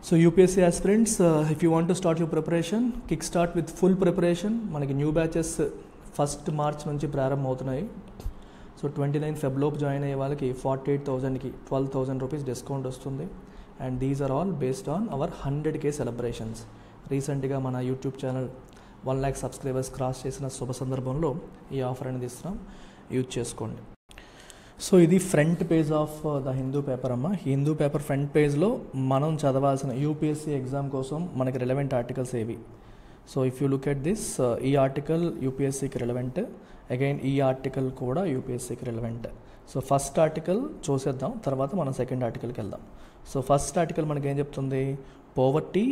So UPSC aspirants, if you want to start your preparation, kickstart with full preparation. మనకి new batches 1st March నుంచి ప్రారంభం అవుతున్నాయి. So 29 February join అయ్యే వాళ్ళకి 48,000కి 12,000 రూపీస్ డిస్కౌంట్ వస్తుంది. And these are all based on our 100K celebrations. రీసెంట్గా మన YouTube channel 1 lakh subscribers cross చేసిన శుభ సందర్భంలో ఈ ఆఫర్ అనేది ఇస్తున్నాం, యూజ్ చేసుకోండి. సో ఇది front page of the Hindu paper అమ్మ. హిందూ పేపర్ ఫ్రంట్ పేజ్లో మనం చదవాల్సిన యూపీఎస్సీ ఎగ్జామ్ కోసం మనకి రిలవెంట్ ఆర్టికల్స్ ఏవి. So if you look at this, ఈ ఆర్టికల్ యూపీఎస్సీకి రిలవెంట్, అగైన్ ఈ ఆర్టికల్ కూడా యూపీఎస్సీకి రిలవెంట్. సో ఫస్ట్ ఆర్టికల్ చూసేద్దాం, తర్వాత మనం సెకండ్ ఆర్టికల్కి వెళ్దాం. సో ఫస్ట్ ఆర్టికల్ మనకి ఏం చెప్తుంది? Poverty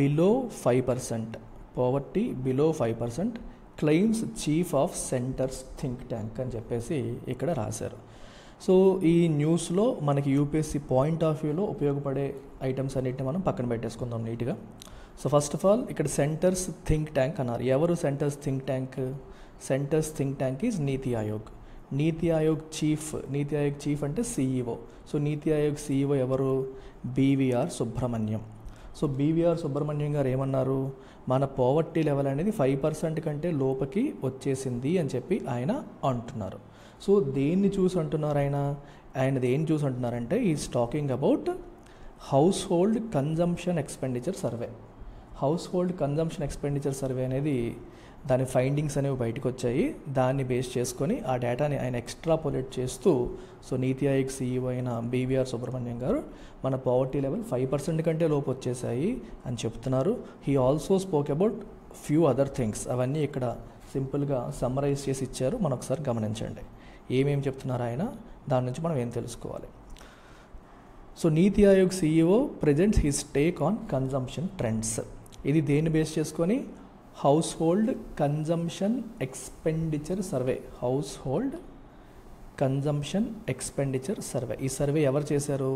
below 5%, poverty below 5% claims chief of centres think tank అని చెప్పేసి ఇక్కడ రాశారు. సో ఈ న్యూస్లో మనకి యూపీఎస్సీ పాయింట్ ఆఫ్ వ్యూలో ఉపయోగపడే ఐటమ్స్ అన్నిటిని మనం పక్కన పెట్టేసుకుందాం నీట్గా. సో ఫస్ట్ ఆఫ్ ఆల్ ఇక్కడ సెంటర్స్ థింక్ ట్యాంక్ అన్నారు. ఎవరు centres think tank? Centres think tank is NITI Aayog. NITI Aayog chief అంటే CEO. So Niti Aayog CEO ఎవరు? BVR Subrahmanyam. So BVR Subrahmanyam గారు ఏమన్నారు? మన పోవర్టీ లెవెల్ అనేది 5% కంటే లోపకి వచ్చేసింది అని చెప్పి ఆయన అంటున్నారు. సో దేన్ని చూసి అంటున్నారు ఆయన దేన్ని చూసి అంటున్నారంటే is talking about household consumption expenditure survey. Household consumption expenditure survey అనేది దాని ఫైండింగ్స్ అనేవి బయటకు వచ్చాయి. దాన్ని బేస్ చేసుకొని ఆ డేటాని ఆయన ఎక్స్ట్రాపోలేట్ చేస్తూ, సో నీతి ఆయోగ్ CEO అయిన బీవీఆర్ సుబ్రహ్మణ్యం గారు మన పావర్టీ లెవెల్ 5% కంటే లోపు వచ్చేసాయి అని చెప్తున్నారు. He also spoke about few other things. అవన్నీ ఇక్కడ సింపుల్గా సమ్మరైజ్ చేసి ఇచ్చారు, మనం ఒకసారి గమనించండి ఏమేమి చెప్తున్నారు ఆయన, దాని నుంచి మనం ఏం తెలుసుకోవాలి. So Niti Aayog CEO presents his take on consumption trends. ఇది దేన్ని బేస్ చేసుకొని? Household consumption expenditure survey. Household consumption expenditure survey. ఈ సర్వే ఎవరు చేశారు?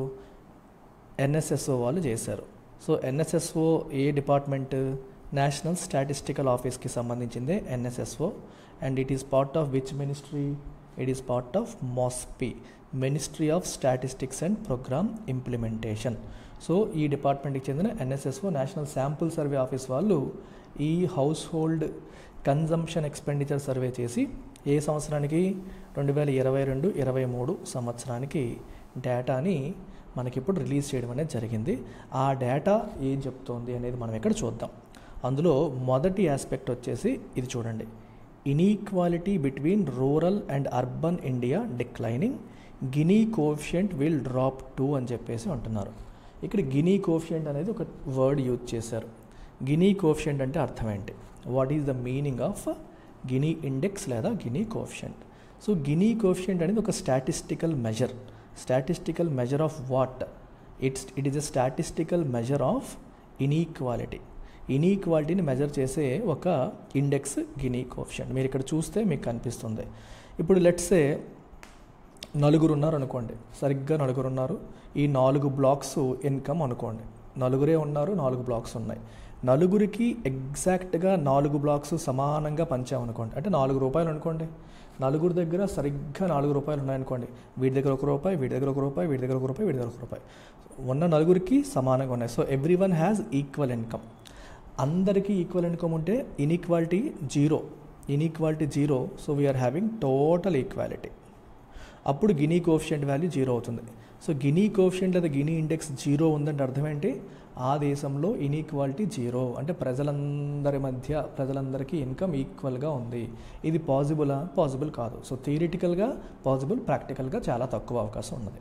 NSSO వాళ్ళు చేశారు. సో NSSO ఏ డిపార్ట్మెంట్? నేషనల్ స్టాటిస్టికల్ ఆఫీస్కి సంబంధించిందే NSSO. And it is part of which ministry? It is part of MOSPI, ministry of statistics and programme implementation. So ఈ డిపార్ట్మెంట్కి చెందిన NSSO national sample survey office వాళ్ళు ఈ house hold consumption expenditure survey చేసి ఏ సంవత్సరానికి? 2022-23 సంవత్సరానికి డేటాని మనకిప్పుడు రిలీజ్ చేయడం అనేది జరిగింది. ఆ డేటా ఏం చెప్తోంది అనేది మనం ఇక్కడ చూద్దాం. అందులో మొదటి ఆస్పెక్ట్ వచ్చేసి ఇది చూడండి. Inequality between rural and urban India declining, Gini coefficient will drop 2 అని చెప్పేసి అంటున్నారు. ఇక్కడ గినీ కోఎఫిషియంట్ అనేది ఒక వర్డ్ యూజ్ చేశారు. గినీ కోఎఫిషియంట్ అంటే అర్థం ఏంటి? What is the meaning of Gini index లేదా Gini coefficient? So Gini coefficient అనేది ఒక statistical measure. Statistical measure of what? It is a statistical measure of inequality. ఇన్ఈక్వాలిటీని మెజర్ చేసే ఒక ఇండెక్స్ గినీ కోఎఫిషియంట్. మీరు ఇక్కడ చూస్తే మీకు కనిపిస్తుంది. ఇప్పుడు లెట్సే నలుగురు ఉన్నారు అనుకోండి, సరిగ్గా నలుగురు ఉన్నారు. ఈ 4 బ్లాక్స్ ఇన్కమ్ అనుకోండి. నలుగురే ఉన్నారు, 4 బ్లాక్స్ ఉన్నాయి. నలుగురికి ఎగ్జాక్ట్గా 4 బ్లాక్స్ సమానంగా పంచామనుకోండి, అంటే 4 రూపాయలు అనుకోండి. నలుగురు దగ్గర సరిగ్గా 4 రూపాయలు ఉన్నాయనుకోండి. వీడి దగ్గర 1 రూపాయి, వీడి దగ్గర 1 రూపాయి, వీడి దగ్గర 1 రూపాయి, వీడి దగ్గర 1 రూపాయి ఉన్న నలుగురికి సమానంగా ఉన్నాయి. So every one has equal income. అందరికీ ఈక్వల్ ఇన్కమ్ ఉంటే inequality 0. Inequality 0. So we are having total equality. అప్పుడు గినీ కోఎఫిషియంట్ వాల్యూ 0 అవుతుంది. సో గినీ కోఎఫిషియంట్ లేదా గినీ ఇండెక్స్ 0 ఉందంటే అర్థం ఏంటి? ఆ దేశంలో ఇన్ఈక్వాలిటీ 0 అంటే ప్రజలందరికీ ఇన్కమ్ ఈక్వల్గా ఉంది. ఇది పాజిబులా? పాజిబుల్ కాదు. సో థియరిటికల్గా పాజిబుల్, ప్రాక్టికల్గా చాలా తక్కువ అవకాశం ఉన్నది.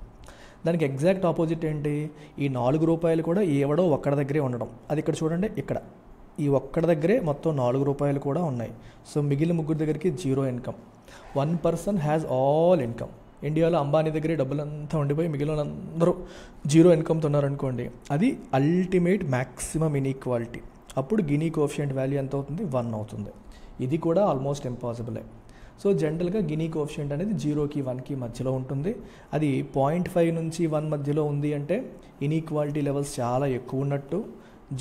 దానికి ఎగ్జాక్ట్ ఆపోజిట్ ఏంటి? ఈ 4 రూపాయలు కూడా ఎవడో ఒక్కడి దగ్గరే ఉండడం. అది ఇక్కడ చూడండి, ఇక్కడ ఈ ఒక్కడి దగ్గరే మొత్తం 4 రూపాయలు కూడా ఉన్నాయి. సో మిగిలిన ముగ్గురు దగ్గరికి 0 income. 1 person has all income. ఇండియాలో అంబానీ దగ్గరే డబ్బులంతా ఉండిపోయి మిగిలిన అందరూ 0 ఇన్కమ్తో ఉన్నారనుకోండి, అది అల్టిమేట్ మ్యాక్సిమం ఇన్ఈక్వాలిటీ. అప్పుడు గినీ కోఎఫిషియంట్ వాల్యూ ఎంత అవుతుంది? 1 అవుతుంది. ఇది కూడా ఆల్మోస్ట్ ఇంపాసిబులే. సో జనరల్గా గినీ కోఎఫిషియంట్ అనేది 0కి 1కి మధ్యలో ఉంటుంది. అది 0.5 నుంచి 1 మధ్యలో ఉంది అంటే ఇన్ఈక్వాలిటీ లెవెల్స్ చాలా ఎక్కువ ఉన్నట్టు.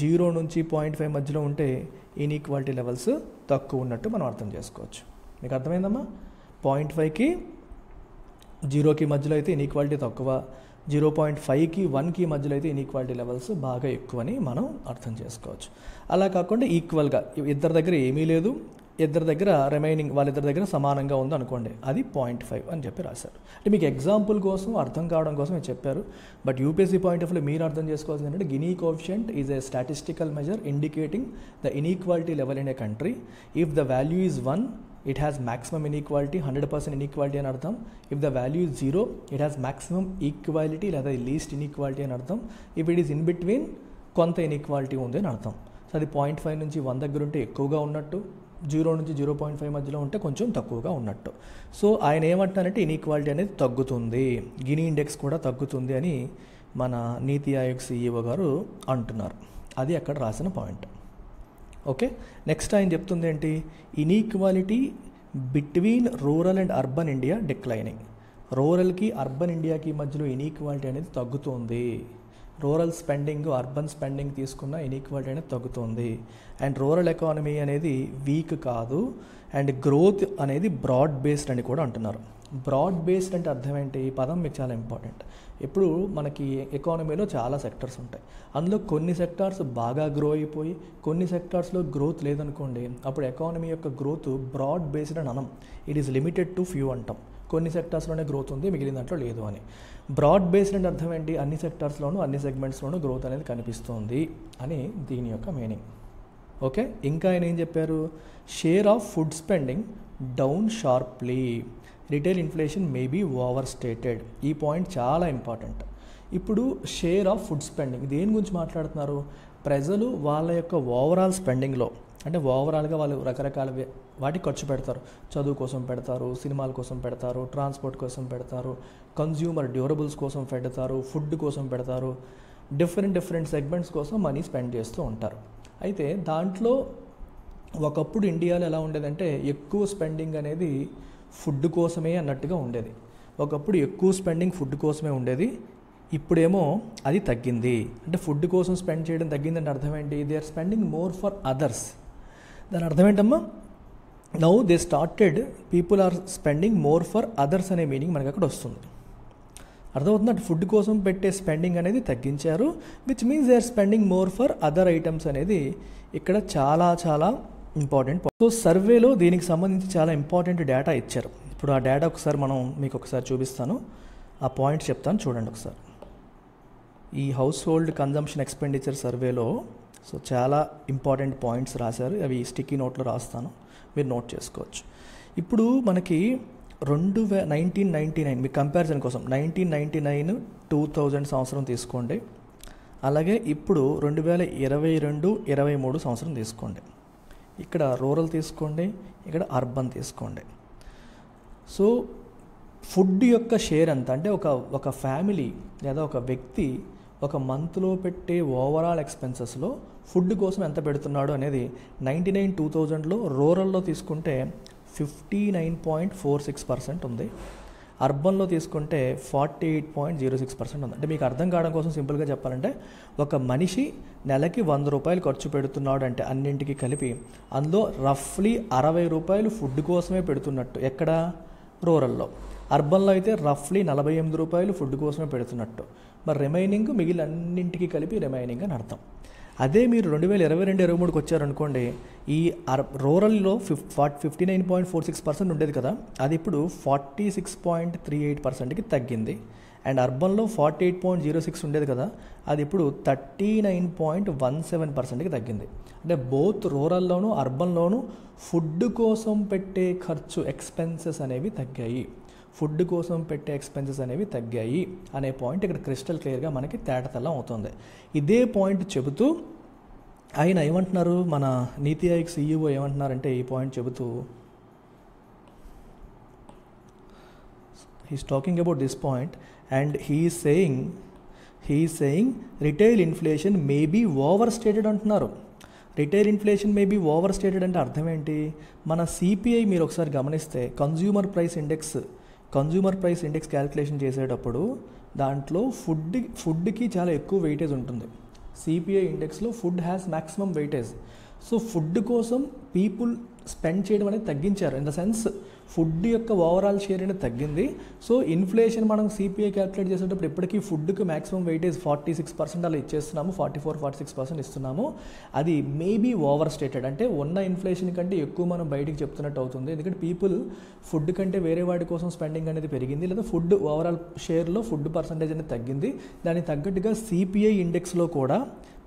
0 నుంచి 0.5 మధ్యలో ఉంటే ఇన్ఈక్వాలిటీ లెవెల్స్ తక్కువ ఉన్నట్టు మనం అర్థం చేసుకోవచ్చు. మీకు అర్థమైందమ్మా? 0.5కి 0కి మధ్యలో అయితే ఇన్ఈక్వాలిటీ తక్కువ, 0.5కి 1కి మధ్యలో అయితే ఇన్ఈక్వాలిటీ లెవెల్స్ బాగా ఎక్కువని మనం అర్థం చేసుకోవచ్చు. అలా కాకుండా ఈక్వల్గా ఇద్దరి దగ్గర ఏమీ లేదు, ఇద్దరి దగ్గర రిమైనింగ్ వాళ్ళిద్దరి దగ్గర సమానంగా ఉంది అనుకోండి, అది 0.5 అని చెప్పి రాశారు. అంటే మీకు ఎగ్జాంపుల్ కోసం అర్థం కావడం కోసం చెప్పారు. But UPSC point of view మీరు అర్థం చేసుకోవాల్సింది ఏంటంటే Gini coefficient is a statistical measure indicating the inequality level in a country. If the value is 1 it has maximum inequality, 100% inequality అని అర్థం. If the value is 0 it has maximum equality లేదా least inequality అని అర్థం. If it is in between కొంత inequality ఉంది అని అర్థం. So అది 0.5 నుంచి 1 దగ్గర ఉంటే ఎక్కువగా ఉన్నట్టు, 0 నుంచి 0.5 మధ్యలో ఉంటే కొంచెం తక్కువగా ఉన్నట్టు. సో ఆయన ఏమంటారంటే ఇన్ఈక్వాలిటీ అనేది తగ్గుతుంది, గినీ ఇండెక్స్ కూడా తగ్గుతుంది అని మన నీతి ఆయోగ్ CEO గారు అంటున్నారు. అది అక్కడ రాసిన పాయింట్. ఓకే, నెక్స్ట్ ఆయన చెప్తుంది ఏంటి, inequality between rural and urban India declining. రూరల్కి అర్బన్ ఇండియాకి మధ్యలో ఇన్ఈక్వాలిటీ అనేది తగ్గుతుంది. రూరల్ స్పెండింగ్ అర్బన్ స్పెండింగ్ తీసుకున్న ఇన్ఈక్వాలిటీ అనేది తగ్గుతుంది. అండ్ రూరల్ ఎకానమీ అనేది వీక్ కాదు, అండ్ గ్రోత్ అనేది బ్రాడ్ బేస్డ్ అని కూడా అంటున్నారు. బ్రాడ్ బేస్డ్ అంటే అర్థం ఏంటి, ఈ పదం మీకు చాలా ఇంపార్టెంట్. ఇప్పుడు మనకి ఎకానమీలో చాలా సెక్టర్స్ ఉంటాయి, అందులో కొన్ని సెక్టార్స్ బాగా గ్రో అయిపోయి కొన్ని సెక్టార్స్లో గ్రోత్ లేదనుకోండి, అప్పుడు ఎకానమీ యొక్క గ్రోత్ బ్రాడ్ బేస్డ్ అని అనం, it is limited to few అంటాం. కొన్ని సెక్టార్స్లోనే గ్రోత్ ఉంది, మిగిలిన దాంట్లో లేదు అని. బ్రాడ్ బేస్డ్ అంటే అర్థం ఏంటి, అన్ని సెక్టార్స్లోనూ అన్ని సెగ్మెంట్స్లోనూ గ్రోత్ అనేది కనిపిస్తుంది అని దీని యొక్క మీనింగ్. ఓకే, ఇంకా ఆయన ఏం చెప్పారు, share of food spending down sharply, retail inflation may be overstated. ఈ పాయింట్ చాలా ఇంపార్టెంట్. ఇప్పుడు షేర్ ఆఫ్ ఫుడ్ స్పెండింగ్ దేని గురించి మాట్లాడుతున్నారు, ప్రజలు వాళ్ళ యొక్క ఓవరాల్ స్పెండింగ్లో, అంటే ఓవరాల్గా వాళ్ళు రకరకాల వాటికి ఖర్చు పెడతారు. చదువు కోసం పెడతారు, సినిమాల కోసం పెడతారు, ట్రాన్స్పోర్ట్ కోసం పెడతారు, కన్జ్యూమర్ డ్యూరబుల్స్ కోసం పెడతారు, ఫుడ్ కోసం పెడతారు, డిఫరెంట్ సెగ్మెంట్స్ కోసం మనీ స్పెండ్ చేస్తూ ఉంటారు. అయితే దాంట్లో ఒకప్పుడు ఇండియాలో ఎలా ఉండేదంటే ఎక్కువ స్పెండింగ్ అనేది ఫుడ్ కోసమే అన్నట్టుగా ఉండేది. ఒకప్పుడు ఎక్కువ స్పెండింగ్ ఫుడ్ కోసమే ఉండేది, ఇప్పుడేమో అది తగ్గింది. అంటే ఫుడ్ కోసం స్పెండ్ చేయడం తగ్గిందంటే అర్థం ఏంటి, they are spending more for others. దాని అర్థం ఏంటమ్మా, now they started people are spending more for others అనే మీనింగ్ మనకి అక్కడ వస్తుంది. అర్థమవుతుంది, అంటే ఫుడ్ కోసం పెట్టే స్పెండింగ్ అనేది తగ్గించారు, which means they are spending more for other items అనేది ఇక్కడ చాలా చాలా ఇంపార్టెంట్. సో సర్వేలో దీనికి సంబంధించి చాలా ఇంపార్టెంట్ డేటా ఇచ్చారు. ఇప్పుడు ఆ డేటా ఒకసారి మీకు ఒకసారి చూపిస్తాను, ఆ పాయింట్స్ చెప్తాను చూడండి ఒకసారి. ఈ హౌస్ హోల్డ్ కన్జంప్షన్ ఎక్స్పెండిచర్ సర్వేలో సో చాలా ఇంపార్టెంట్ పాయింట్స్ రాశారు, అవి స్టిక్కీ నోట్లో రాస్తాను, మీరు నోట్ చేసుకోవచ్చు. ఇప్పుడు మనకి 1999 మీ కంపారిజన్ కోసం 1999 2000 సంవత్సరం తీసుకోండి, అలాగే ఇప్పుడు 2022-23 సంవత్సరం తీసుకోండి. ఇక్కడ రూరల్ తీసుకోండి, ఇక్కడ అర్బన్ తీసుకోండి. సో ఫుడ్ యొక్క షేర్ ఎంత అంటే ఒక ఫ్యామిలీ లేదా ఒక వ్యక్తి ఒక మంత్లో పెట్టే ఓవరాల్ ఎక్స్పెన్సెస్లో ఫుడ్ కోసం ఎంత పెడుతున్నాడు అనేది 1999-2000లో రూరల్లో తీసుకుంటే 59.46% ఉంది, అర్బన్లో తీసుకుంటే 48.06% ఉంది. అంటే మీకు అర్థం కావడం కోసం సింపుల్గా చెప్పాలంటే ఒక మనిషి నెలకి 100 రూపాయలు ఖర్చు పెడుతున్నాడు అంటే అన్నింటికి కలిపి అందులో రఫ్లీ 60 రూపాయలు ఫుడ్ కోసమే పెడుతున్నట్టు. ఎక్కడ, రూరల్లో. అర్బన్లో అయితే రఫ్లీ 48 రూపాయలు ఫుడ్ కోసమే పెడుతున్నట్టు. మరి రిమైనింగ్ మిగిలిన అన్నింటికి కలిపి రిమైనింగ్ అని అర్థం. అదే మీరు 2022-23కి వచ్చారనుకోండి, ఈ రూరల్లో 59.46% ఉండేది కదా, అది ఇప్పుడు 46.38%కి తగ్గింది. అండ్ అర్బన్లో 48.06 ఉండేది కదా, అది ఇప్పుడు 39.17%కి తగ్గింది. అంటే బోత్ రూరల్లోనూ అర్బన్లోనూ ఫుడ్ కోసం పెట్టే ఖర్చు ఎక్స్పెన్సెస్ అనేవి తగ్గాయి, ఫుడ్ కోసం పెట్టే ఎక్స్పెన్సెస్ అనేవి తగ్గాయి అనే పాయింట్ ఇక్కడ క్రిస్టల్ క్లియర్గా మనకి తేటతెల్లం అవుతుంది. ఇదే పాయింట్ చెబుతూ ఆయన ఏమంటున్నారు, మన నీతి ఆయోగ్ CEO ఏమంటున్నారంటే ఈ పాయింట్ చెబుతూ he's talking about this point and he is saying retail inflation may be overstated అంటున్నారు. Retail inflation may be overstated అంటే అర్థం ఏంటి, మన CPI మీరు ఒకసారి గమనిస్తే కన్జ్యూమర్ ప్రైస్ ఇండెక్స్ క్యాలిక్యులేషన్ చేసేటప్పుడు దాంట్లో ఫుడ్కి చాలా ఎక్కువ వెయిటేజ్ ఉంటుంది. CPI ఇండెక్స్లో food has maximum weightage. So food కోసం పీపుల్ స్పెండ్ చేయడం అనేది తగ్గించారు. ఇన్ ద సెన్స్ ఫుడ్ యొక్క ఓవరాల్ షేర్ అనేది తగ్గింది. సో ఇన్ఫ్లేషన్ మనం సిపిఐ క్యాలిక్యులేట్ చేసేటప్పుడు ఇప్పటికీ ఫుడ్కి మ్యాక్సిమం వెయిటేజ్ 46% అలా ఇచ్చేస్తున్నాము, 44-46% ఇస్తున్నాము. అది మేబీ ఓవర్ స్టేటెడ్, అంటే ఉన్న ఇన్ఫ్లేషన్ కంటే ఎక్కువ మనం బయటికి చెప్తున్నట్టు అవుతుంది. ఎందుకంటే పీపుల్ ఫుడ్ కంటే వేరే వాడి కోసం స్పెండింగ్ అనేది పెరిగింది, లేదా ఫుడ్ ఓవరాల్ షేర్లో ఫుడ్ పర్సంటేజ్ అనేది తగ్గింది. దానికి తగ్గట్టుగా సిపిఐ ఇండెక్స్లో కూడా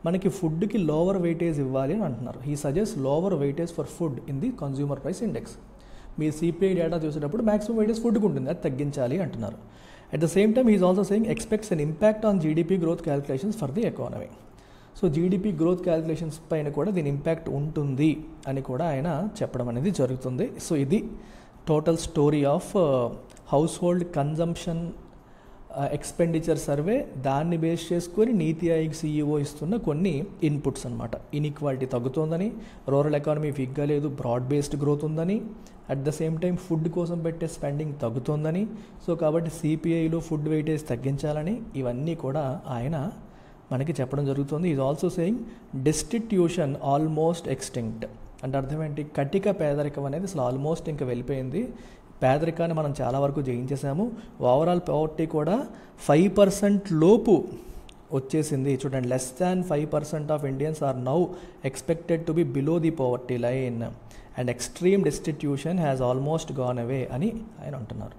మనకి ఫుడ్కి లోవర్ వెయిటేజ్ ఇవ్వాలి అని అంటున్నారు. He suggest lower weightage for food in the consumer price index. మీరు సిపిఐ డేటా చూసేటప్పుడు మ్యాక్సిమం వెయిటేజ్ ఫుడ్కి ఉంటుంది, అది తగ్గించాలి అంటున్నారు. At the same time is also saying expects an impact on GDP growth calculations for the economy. So GDP growth calculations పైన కూడా దీని ఇంపాక్ట్ ఉంటుంది అని కూడా ఆయన చెప్పడం అనేది జరుగుతుంది. సో ఇది total story of house hold consumption expenditure survey. దాన్ని బేస్ చేసుకొని నీతి ఆయోగ్ CEO ఇస్తున్న కొన్ని ఇన్పుట్స్ అనమాట. ఇన్ఈక్వాలిటీ తగ్గుతోందని, రూరల్ ఎకానమీ వీక్గా లేదు, బ్రాడ్ బేస్డ్ గ్రోత్ ఉందని, at the same time food కోసం పెట్టే స్పెండింగ్ తగ్గుతోందని, సో కాబట్టి సిపిఐలో ఫుడ్ వెయిటేజ్ తగ్గించాలని, ఇవన్నీ కూడా ఆయన మనకి చెప్పడం జరుగుతుంది. Is also saying destitution almost extinct. అంటే అర్థం ఏంటి? కటిక పేదరికం అనేది అసలు ఆల్మోస్ట్ ఇంకా వెళ్ళిపోయింది. పేదరికాన్ని మనం చాలా వరకు జయించేసాము. ఓవరాల్ పవర్టీ కూడా 5% లోపు వచ్చేసింది. చూడండి, less than 5% of Indians are now expected to be below the poverty line and extreme destitution has almost gone away అని ఆయన అంటున్నారు.